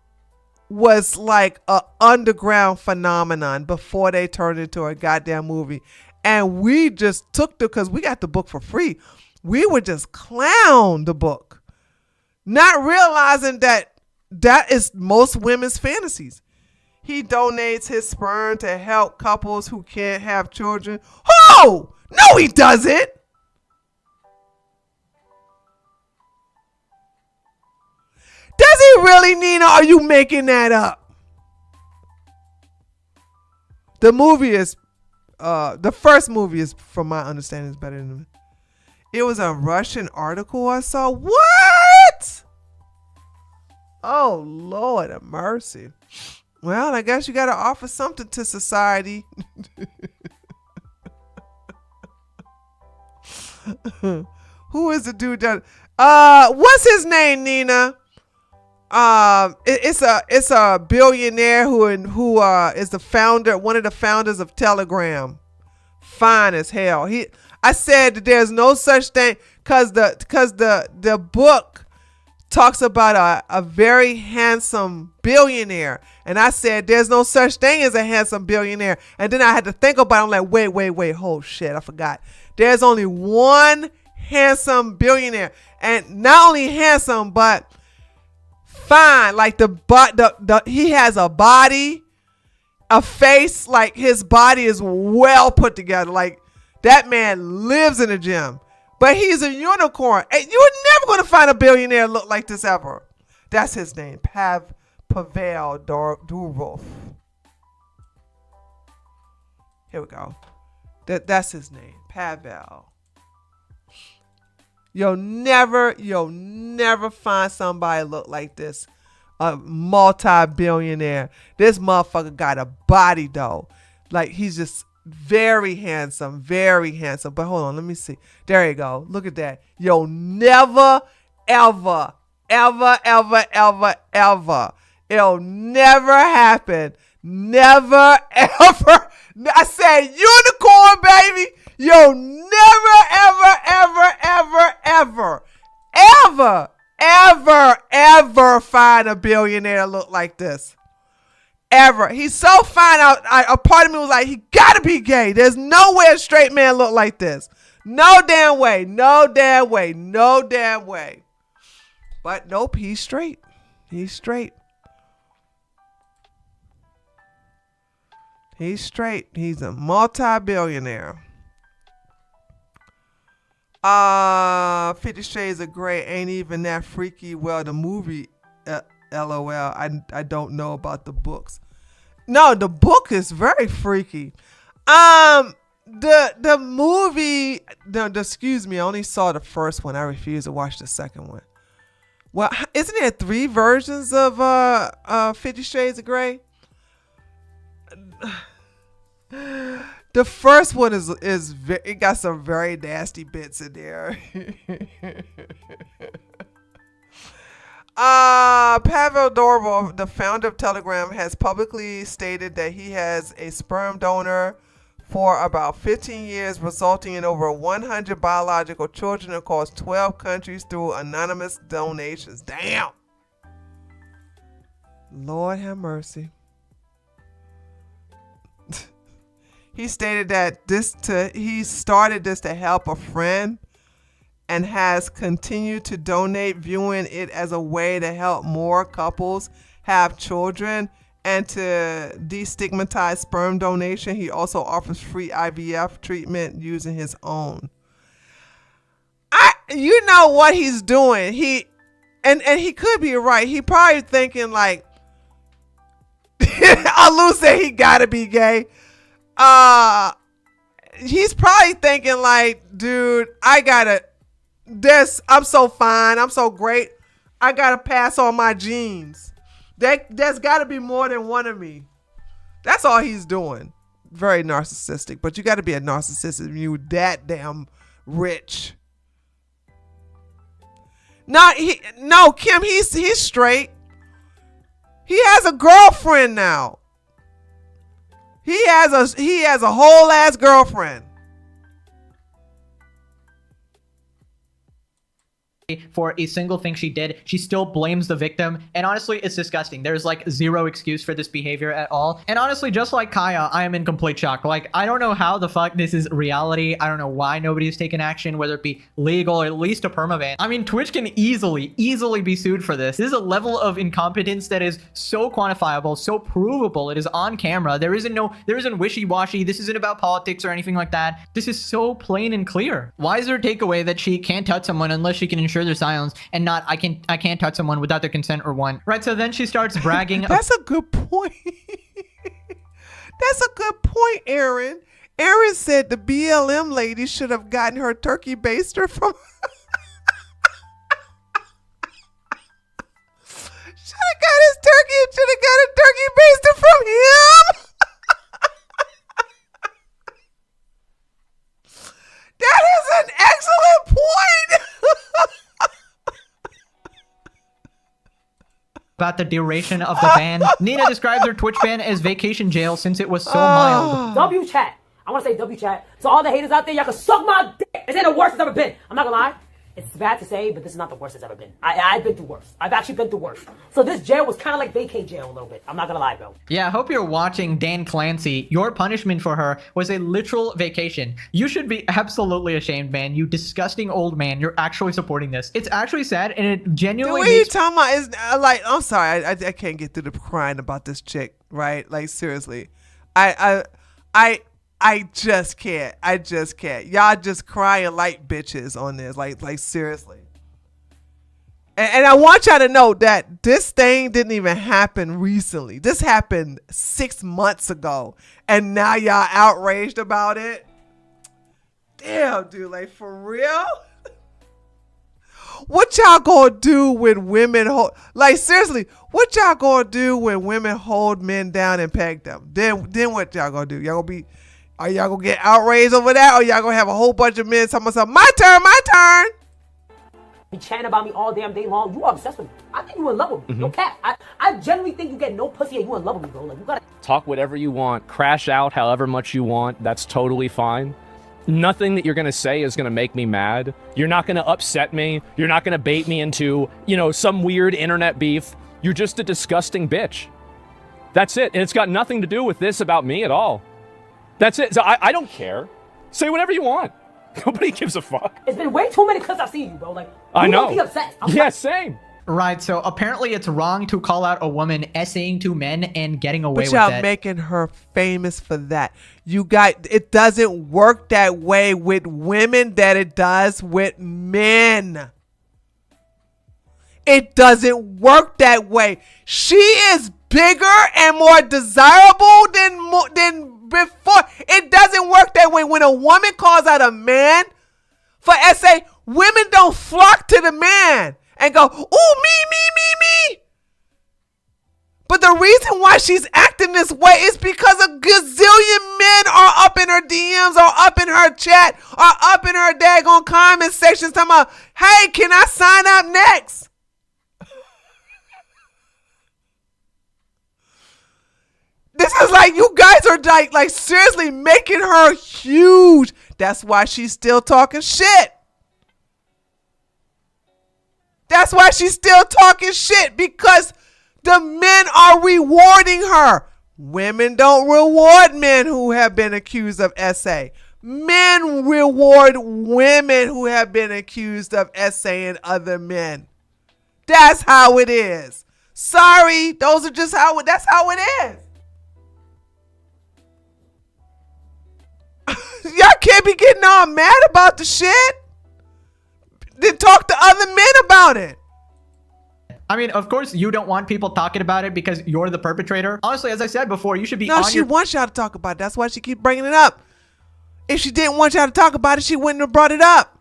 was like an underground phenomenon before they turned it into a goddamn movie. And we just took because we got the book for free. We would just clown the book, not realizing that is most women's fantasies. He donates his sperm to help couples who can't have children. Oh, no, he doesn't. Does he really, Nina? Are you making that up? The movie is, the first movie is, from my understanding, is better than it was a Russian article I saw. What? Oh, Lord have mercy. Well, I guess you got to offer something to society. Who is the dude that? What's his name, Nina? It's a billionaire who is the founder, one of the founders of Telegram. Fine as hell. I said that there's no such thing because the book talks about a very handsome billionaire, and I said there's no such thing as a handsome billionaire. And then I had to think about it. I'm like, wait, oh shit, I forgot. There's only one handsome billionaire, and not only handsome but fine. Like he has a body, a face, like his body is well put together. Like that man lives in the gym. But he's a unicorn. And you're never going to find a billionaire look like this ever. That's his name. Pavel Durov. Here we go. That's his name. Pavel. You'll never find somebody look like this. A multi-billionaire. This motherfucker got a body though. Like he's just very handsome, very handsome. But hold on, let me see. There you go. Look at that. Yo, never, ever, ever, ever, ever, ever. It'll never happen. Never, ever. I said unicorn, baby. Yo, never, ever, ever, ever, ever, ever, ever, ever find a billionaire look like this. Ever. He's so fine. A part of me was like, he gotta be gay. There's no way a straight man look like this. No damn way. No damn way. No damn way. But nope, he's straight. He's straight. He's straight. He's a multi-billionaire. 50 Shades of Grey ain't even that freaky. Well, the movie, LOL. I don't know about the books. No, the book is very freaky. The movie, excuse me, I only saw the first one. I refuse to watch the second one. Well, isn't there 3 versions of 50 Shades of Grey? The first one is it got some very nasty bits in there. Pavel Durov, the founder of Telegram, has publicly stated that he has a sperm donor for about 15 years, resulting in over 100 biological children across 12 countries through anonymous donations. Damn. Lord have mercy. He stated that he started this to help a friend and has continued to donate, viewing it as a way to help more couples have children and to destigmatize sperm donation. He also offers free IVF treatment using his own. You know what he's doing. He could be right. He probably thinking like, Alu said he gotta be gay. He's probably thinking like, dude, I'm so fine. I'm so great. I gotta pass on my genes. There's gotta be more than one of me. That's all he's doing. Very narcissistic, but you gotta be a narcissist if you that damn rich. No, Kim, he's straight. He has a girlfriend now. He has a whole ass girlfriend. For a single thing she did, she still blames the victim, and honestly it's disgusting. There's like zero excuse for this behavior at all, and honestly, just like Kaya, I am in complete shock. Like, I don't know how the fuck this is reality. I don't know why nobody's taken action, whether it be legal or at least a permaban. I mean, Twitch can easily be sued for this. This is a level of incompetence that is so quantifiable, so provable. It is on camera. There isn't wishy-washy. This isn't about politics or anything like that. This is so plain and clear. Why is there a takeaway that she can't touch someone unless she can ensure their silence, and not I can't touch someone without their consent or want? Right, so then she starts bragging. That's a good point. That's a good point, Aaron. Aaron said the BLM lady should have gotten her turkey baster from should have got a turkey baster from him. That is an excellent point. About the duration of the ban. Nina describes her Twitch ban as vacation jail since it was so mild. W chat. I want to say W chat. So all the haters out there, y'all can suck my dick. This ain't the worst it's ever been. I'm not gonna lie. It's bad to say, but this is not the worst it's ever been. I've been through worse. I've actually been through worse. So this jail was kind of like vacay jail a little bit. I'm not gonna lie, bro. Yeah, I hope you're watching, Dan Clancy. Your punishment for her was a literal vacation. You should be absolutely ashamed, man. You disgusting old man. You're actually supporting this. It's actually sad, and it genuinely The way you talking about is like, I'm sorry, I can't get through the crying about this chick, right? Like, seriously. I just can't. Y'all just crying like bitches on this. Like seriously. And I want y'all to know that this thing didn't even happen recently. This happened 6 months ago. And now y'all outraged about it. Damn, dude. Like, for real? What y'all gonna do when women hold, like, seriously, what y'all gonna do when women hold men down and peg them? Then what y'all gonna do? Are y'all gonna get outraged over that? Or y'all gonna have a whole bunch of men talking about, my turn? Be chatting about me all damn day long. You are obsessed with me. I think you in love with me. No cap. I genuinely think you get no pussy and you in love with me, bro. Like, you gotta talk whatever you want, crash out however much you want. That's totally fine. Nothing that you're going to say is going to make me mad. You're not going to upset me. You're not going to bait me into, some weird internet beef. You're just a disgusting bitch. That's it. And it's got nothing to do with this about me at all. That's it. So I don't care. Say whatever you want. Nobody gives a fuck. It's been way too many clips I've seen you, bro. Like, I know. Be upset. Same. Right, so apparently it's wrong to call out a woman essaying to men and getting away with But it. y'all making her famous for that. It doesn't work that way with women that it does with men. It doesn't work that way. She is bigger and more desirable than before. It doesn't work that way. When a woman calls out a man for essay, women don't flock to the man and go, ooh, me. But the reason why she's acting this way is because a gazillion men are up in her DMs, or up in her chat, or up in her daggone comment sections talking about, hey, can I sign up next? This is like, you guys are like seriously making her huge. That's why she's still talking shit. That's why she's still talking shit, because the men are rewarding her. Women don't reward men who have been accused of SA. Men reward women who have been accused of SAing other men. That's how it is. Sorry, those are just that's how it is. Y'all can't be getting all mad about the shit. Then talk to other men about it. I mean, of course, you don't want people talking about it because you're the perpetrator. Honestly, as I said before, you should be No, she wants y'all to talk about it. That's why she keep bringing it up. If she didn't want y'all to talk about it, she wouldn't have brought it up.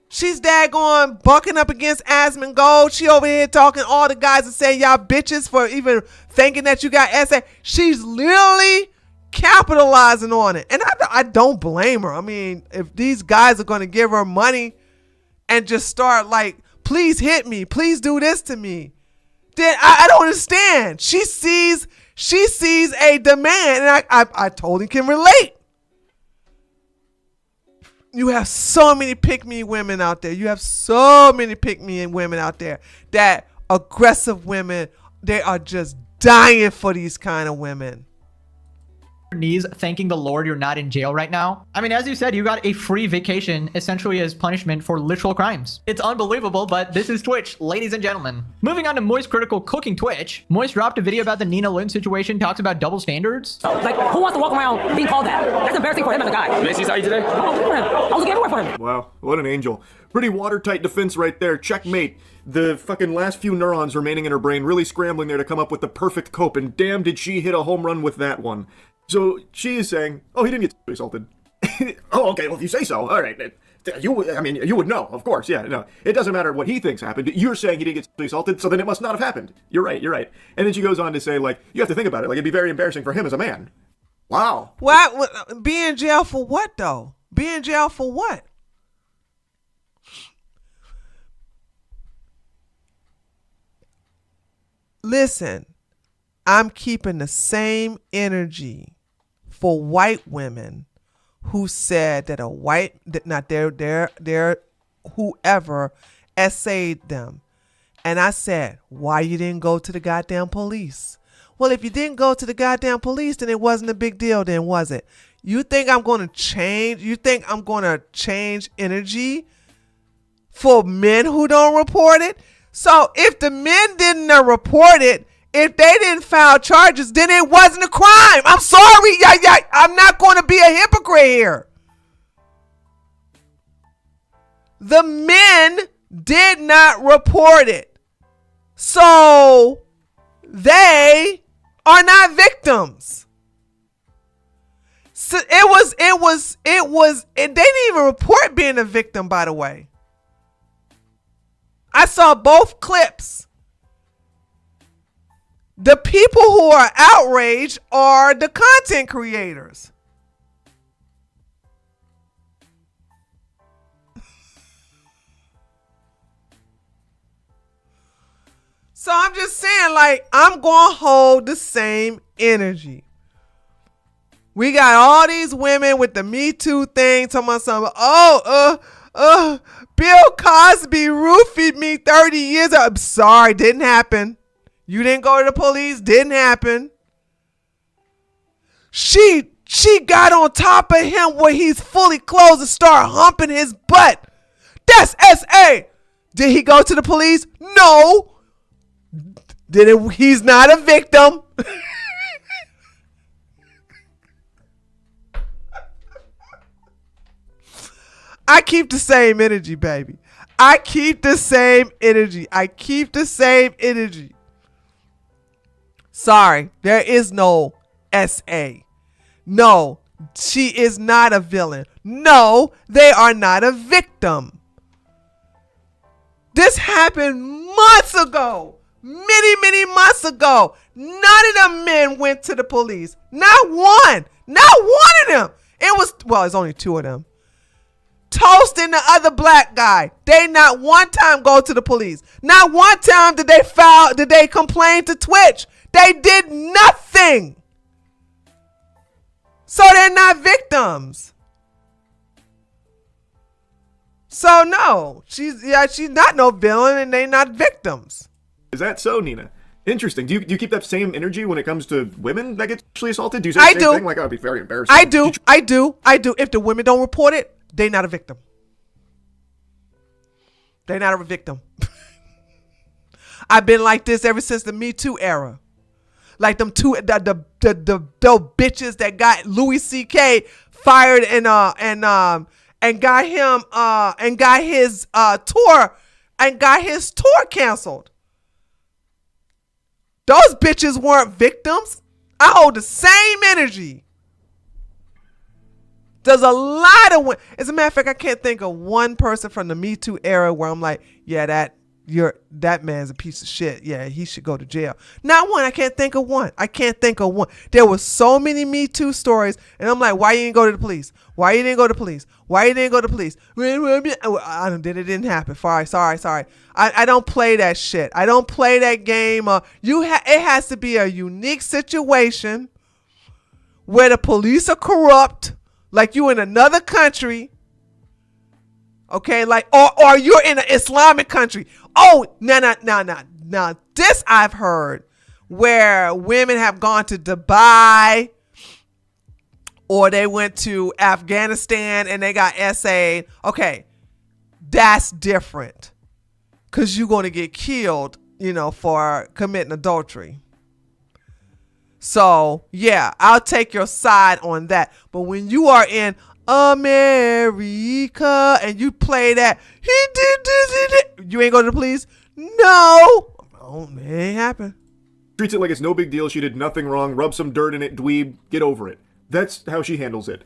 She's daggone bucking up against Asmongold. She over here talking all the guys and saying y'all bitches for even thinking that you got SA. She's literally capitalizing on it. And I don't blame her. I mean, if these guys are going to give her money and just start like, please hit me, please do this to me, then I don't understand. She sees a demand, and I totally can relate. You have so many pick-me women out there. You have so many pick-me women out there that aggressive women, they are just dying for these kind of women. Knees thanking the Lord you're not in jail right now. I mean, as you said, you got a free vacation essentially as punishment for literal crimes. It's unbelievable, but this is Twitch, ladies and gentlemen. Moving on to Moist Critical Cooking Twitch. Moist dropped a video about the Nina Lynn situation, talks about double standards. Like, who wants to walk around being called that? That's embarrassing for him as a guy. Macy's, how you today? I was looking everywhere for him. Wow, what an angel. Pretty watertight defense right there. Checkmate. The fucking last few neurons remaining in her brain really scrambling there to come up with the perfect cope, and damn did she hit a home run with that one. So she is saying, oh, he didn't get assaulted. Oh, okay, well, if you say so, all right. You would know, of course, yeah, no. It doesn't matter what he thinks happened. You're saying he didn't get assaulted, so then it must not have happened. You're right. And then she goes on to say, like, you have to think about it. Like, it'd be very embarrassing for him as a man. Wow. What? Be in jail for what, though? Be in jail for what? Listen, I'm keeping the same energy for white women who said that whoever essayed them. And I said, why you didn't go to the goddamn police? Well, if you didn't go to the goddamn police, then it wasn't a big deal then, was it? You think I'm going to change? You think I'm going to change energy for men who don't report it? So if the men didn't report it, if they didn't file charges, then it wasn't a crime. I'm sorry. I'm not going to be a hypocrite here. The men did not report it. So they are not victims. So they didn't even report being a victim, by the way. I saw both clips. The people who are outraged are the content creators. So I'm just saying, like, I'm going to hold the same energy. We got all these women with the Me Too thing talking about something. Bill Cosby roofied me 30 years ago. I'm sorry, didn't happen. You didn't go to the police, didn't happen. She got on top of him when he's fully clothed and start humping his butt. That's SA. Did he go to the police? No. He's not a victim. I keep the same energy, baby. I keep the same energy. Sorry, there is no SA. No, she is not a villain. No, they are not a victim. This happened months ago. many months ago. None of them men went to the police. Not one. Not one of them. It was, well, it's only two of them. Toast and the other black guy. They not one time go to the police. Not one time did they complain to Twitch. They did nothing. So they're not victims. So no, she's not no villain, and they not victims. Is that so, Nina? Interesting. Do you keep that same energy when it comes to women that get sexually assaulted? Do you say the same thing? Like, that would be very embarrassing. I do. If the women don't report it, they not a victim. They're not a victim. I've been like this ever since the Me Too era. Like them two the bitches that got Louis C.K. fired and got him and got his tour canceled. Those bitches weren't victims. I hold the same energy. There's a lot of, as a matter of fact, I can't think of one person from the Me Too era where I'm like, yeah, that man's a piece of shit. Yeah, he should go to jail. Not one. I can't think of one. There were so many Me Too stories, and I'm like, why you didn't go to the police? Why you didn't go to the police? It didn't happen. Sorry. I don't play that shit. I don't play that game. It has to be a unique situation where the police are corrupt, like you in another country. Okay, like, or you're in an Islamic country. Oh, no. This I've heard where women have gone to Dubai or they went to Afghanistan and they got SA'd. Okay, that's different because you're going to get killed, for committing adultery. So, yeah, I'll take your side on that. But when you are in America and you play that, he did this, you ain't go to the police? No, it ain't happen. Treats it like it's no big deal. She did nothing wrong. Rub some dirt in it, dweeb. Get over it. That's how she handles it.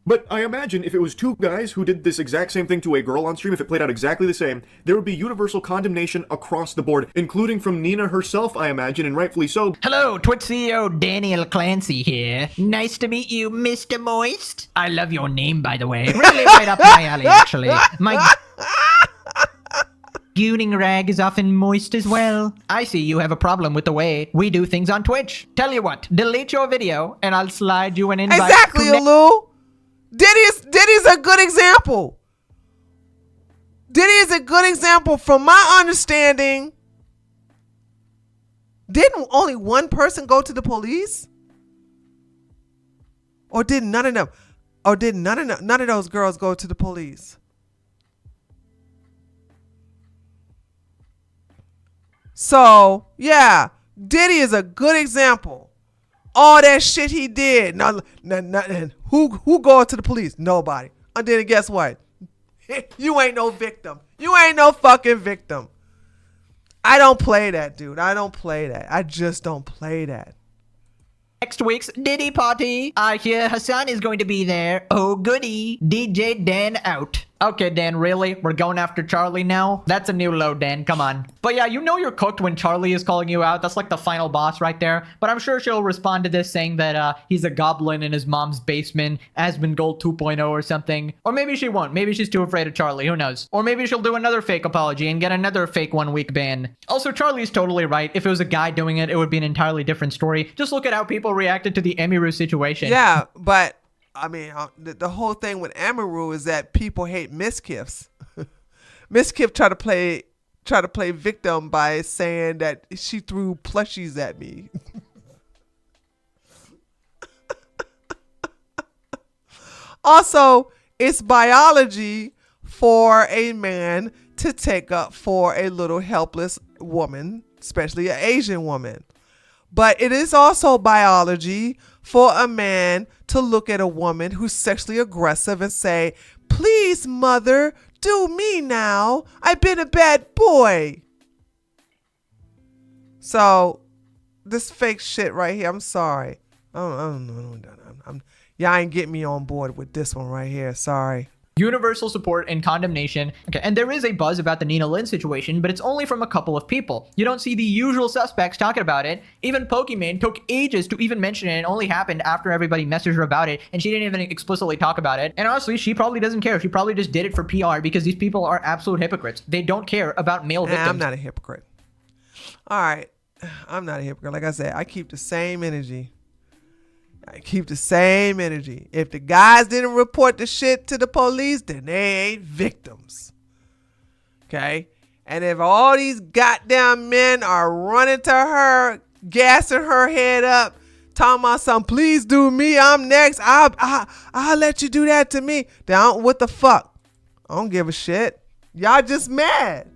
But I imagine if it was two guys who did this exact same thing to a girl on stream, if it played out exactly the same, there would be universal condemnation across the board, including from Nina herself, I imagine, and rightfully so. Hello, Twitch CEO Daniel Clancy here. Nice to meet you, Mr. Moist. I love your name, by the way. Really right up my alley, actually. My gooning rag is often moist as well. I see you have a problem with the way we do things on Twitch. Tell you what, delete your video, and I'll slide you an invite. Exactly, Lou. Diddy's a good example. Diddy is a good example. From my understanding, didn't only one person go to the police? Or did none of them? Or did none of those girls go to the police? So, yeah, Diddy is a good example. All that shit he did. Who go to the police? Nobody. And then guess what? You ain't no victim. You ain't no fucking victim. I don't play that, dude. I don't play that. I just don't play that. Next week's Diddy party. I hear Hasan is going to be there. Oh, goody. DJ Dan out. Okay, Dan, really? We're going after Charlie now? That's a new low, Dan. Come on. But yeah, you're cooked when Charlie is calling you out. That's like the final boss right there. But I'm sure she'll respond to this saying that he's a goblin in his mom's basement, Asmongold 2.0 or something. Or maybe she won't. Maybe she's too afraid of Charlie. Who knows? Or maybe she'll do another fake apology and get another fake 1 week ban. Also, Charlie's totally right. If it was a guy doing it, it would be an entirely different story. Just look at how people reacted to the Emiru situation. Yeah, but I mean, the whole thing with Amaru is that people hate Miskiffs. Miskiff try to play victim by saying that she threw plushies at me. Also, it's biology for a man to take up for a little helpless woman, especially an Asian woman. But it is also biology for a man to look at a woman who's sexually aggressive and say, please, mother, do me now. I've been a bad boy. So this fake shit right here, I'm sorry. I don't know. Y'all ain't get me on board with this one right here. Sorry. universal support and condemnation. Okay, and there is a buzz about the Nina Lynn situation, but it's only from a couple of people. You don't see the usual suspects talking about it. Even Pokimane took ages to even mention it, and only happened after everybody messaged her about it, and she didn't even explicitly talk about it. And honestly, she probably doesn't care. She probably just did it for PR because these people are absolute hypocrites. They don't care about male victims. I'm not a hypocrite. All right. I'm not a hypocrite. Like I said, I keep the same energy. If the guys didn't report the shit to the police, then they ain't victims. Okay? And if all these goddamn men are running to her, gassing her head up, talking about something, please do me, I'm next, I'll let you do that to me, then what the fuck? I don't give a shit. Y'all just mad.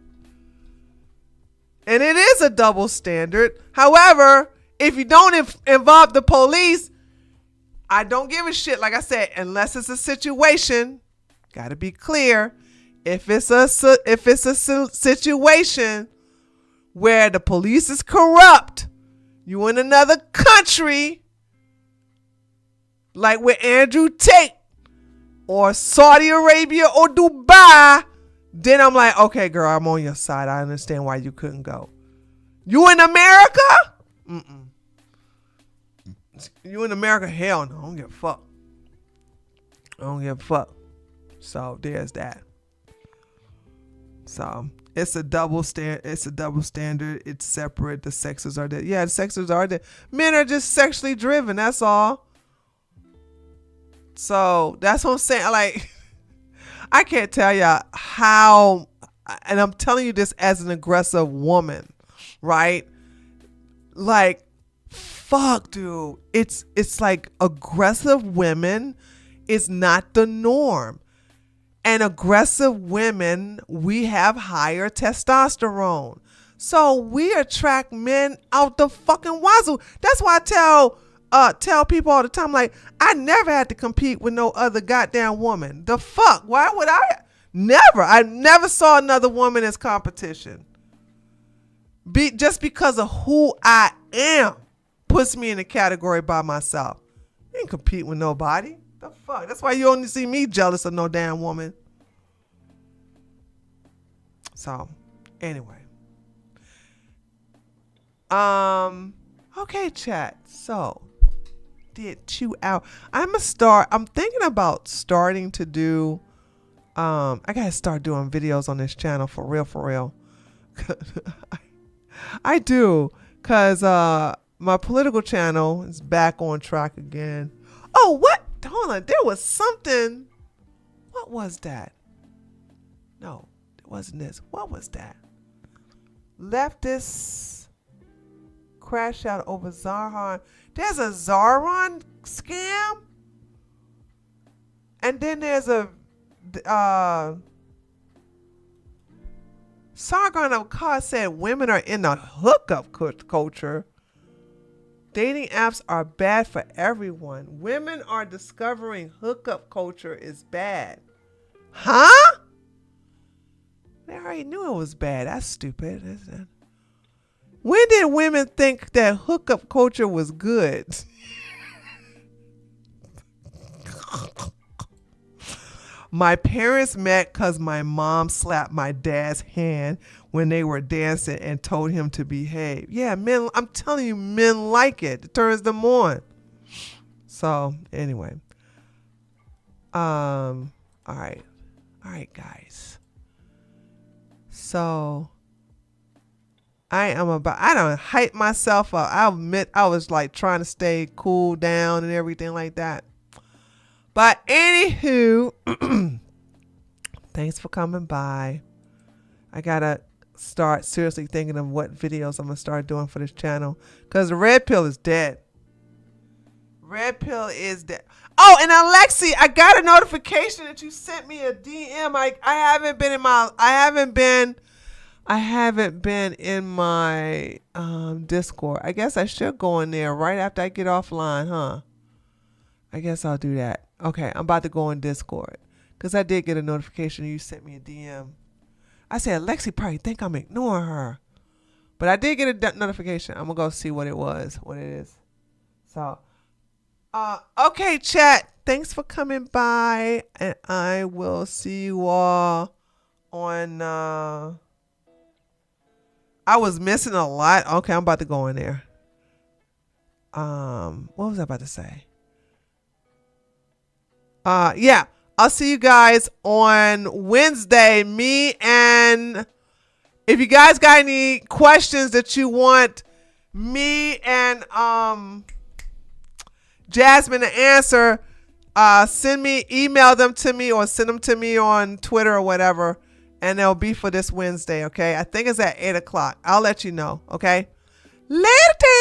And it is a double standard. However, if you don't involve the police, I don't give a shit. Like I said, unless it's a situation, gotta be clear. If it's a situation where the police is corrupt, you in another country, like with Andrew Tate, or Saudi Arabia or Dubai, then I'm like, okay, girl, I'm on your side. I understand why you couldn't go. You in America? Mm-mm. You in America? Hell no. I don't give a fuck. So there's that. So it's a double standard. It's separate. The sexes are there. Yeah, the sexes are there. Men are just sexually driven. That's all. So that's what I'm saying. Like, I can't tell y'all how, and I'm telling you this as an aggressive woman, right? Like, fuck, dude. It's like aggressive women is not the norm. And aggressive women, we have higher testosterone. So we attract men out the fucking wazoo. That's why I tell people all the time, like, I never had to compete with no other goddamn woman. The fuck? Why would I? Never. I never saw another woman as competition. Just because of who I am puts me in a category by myself. I ain't compete with nobody. The fuck? That's why you only see me jealous of no damn woman. So, anyway. Okay, chat. So, did 2 hours. I'm thinking about starting to do, I gotta start doing videos on this channel for real. I do, cause my political channel is back on track again. Oh, what? Hold on, there was something. What was that? No, it wasn't this. What was that? Leftists crash out over Zarhan. There's a Zarhan scam, and then there's a Sargon of Akkad said women are in the hookup culture. Dating apps are bad for everyone. Women are discovering hookup culture is bad. Huh? They already knew it was bad. That's stupid, isn't it? When did women think that hookup culture was good? My parents met because my mom slapped my dad's hand when they were dancing and told him to behave. Yeah, men, I'm telling you, men like it. It turns them on. So, anyway. All right, guys. So, I don't hype myself up. I admit I was like trying to stay cool down and everything like that. But anywho, thanks for coming by. I gotta start seriously thinking of what videos I'm gonna start doing for this channel, because the red pill is dead. Red pill is dead. Oh, and Alexi, I got a notification that you sent me a DM. I haven't been in my Discord. I guess I should go in there right after I get offline, huh? I guess I'll do that. Okay, I'm about to go in Discord, because I did get a notification you sent me a DM. I said, Lexi probably think I'm ignoring her. But I did get a notification. I'm going to go see what it is. So, Okay, chat. Thanks for coming by, and I will see you all on. I was missing a lot. Okay, I'm about to go in there. What was I about to say? Yeah, I'll see you guys on Wednesday. Me and if you guys got any questions that you want me and Jasmine to answer, email them to me or send them to me on Twitter or whatever, and they'll be for this Wednesday. Okay, I think it's at 8 o'clock. I'll let you know. Okay, later.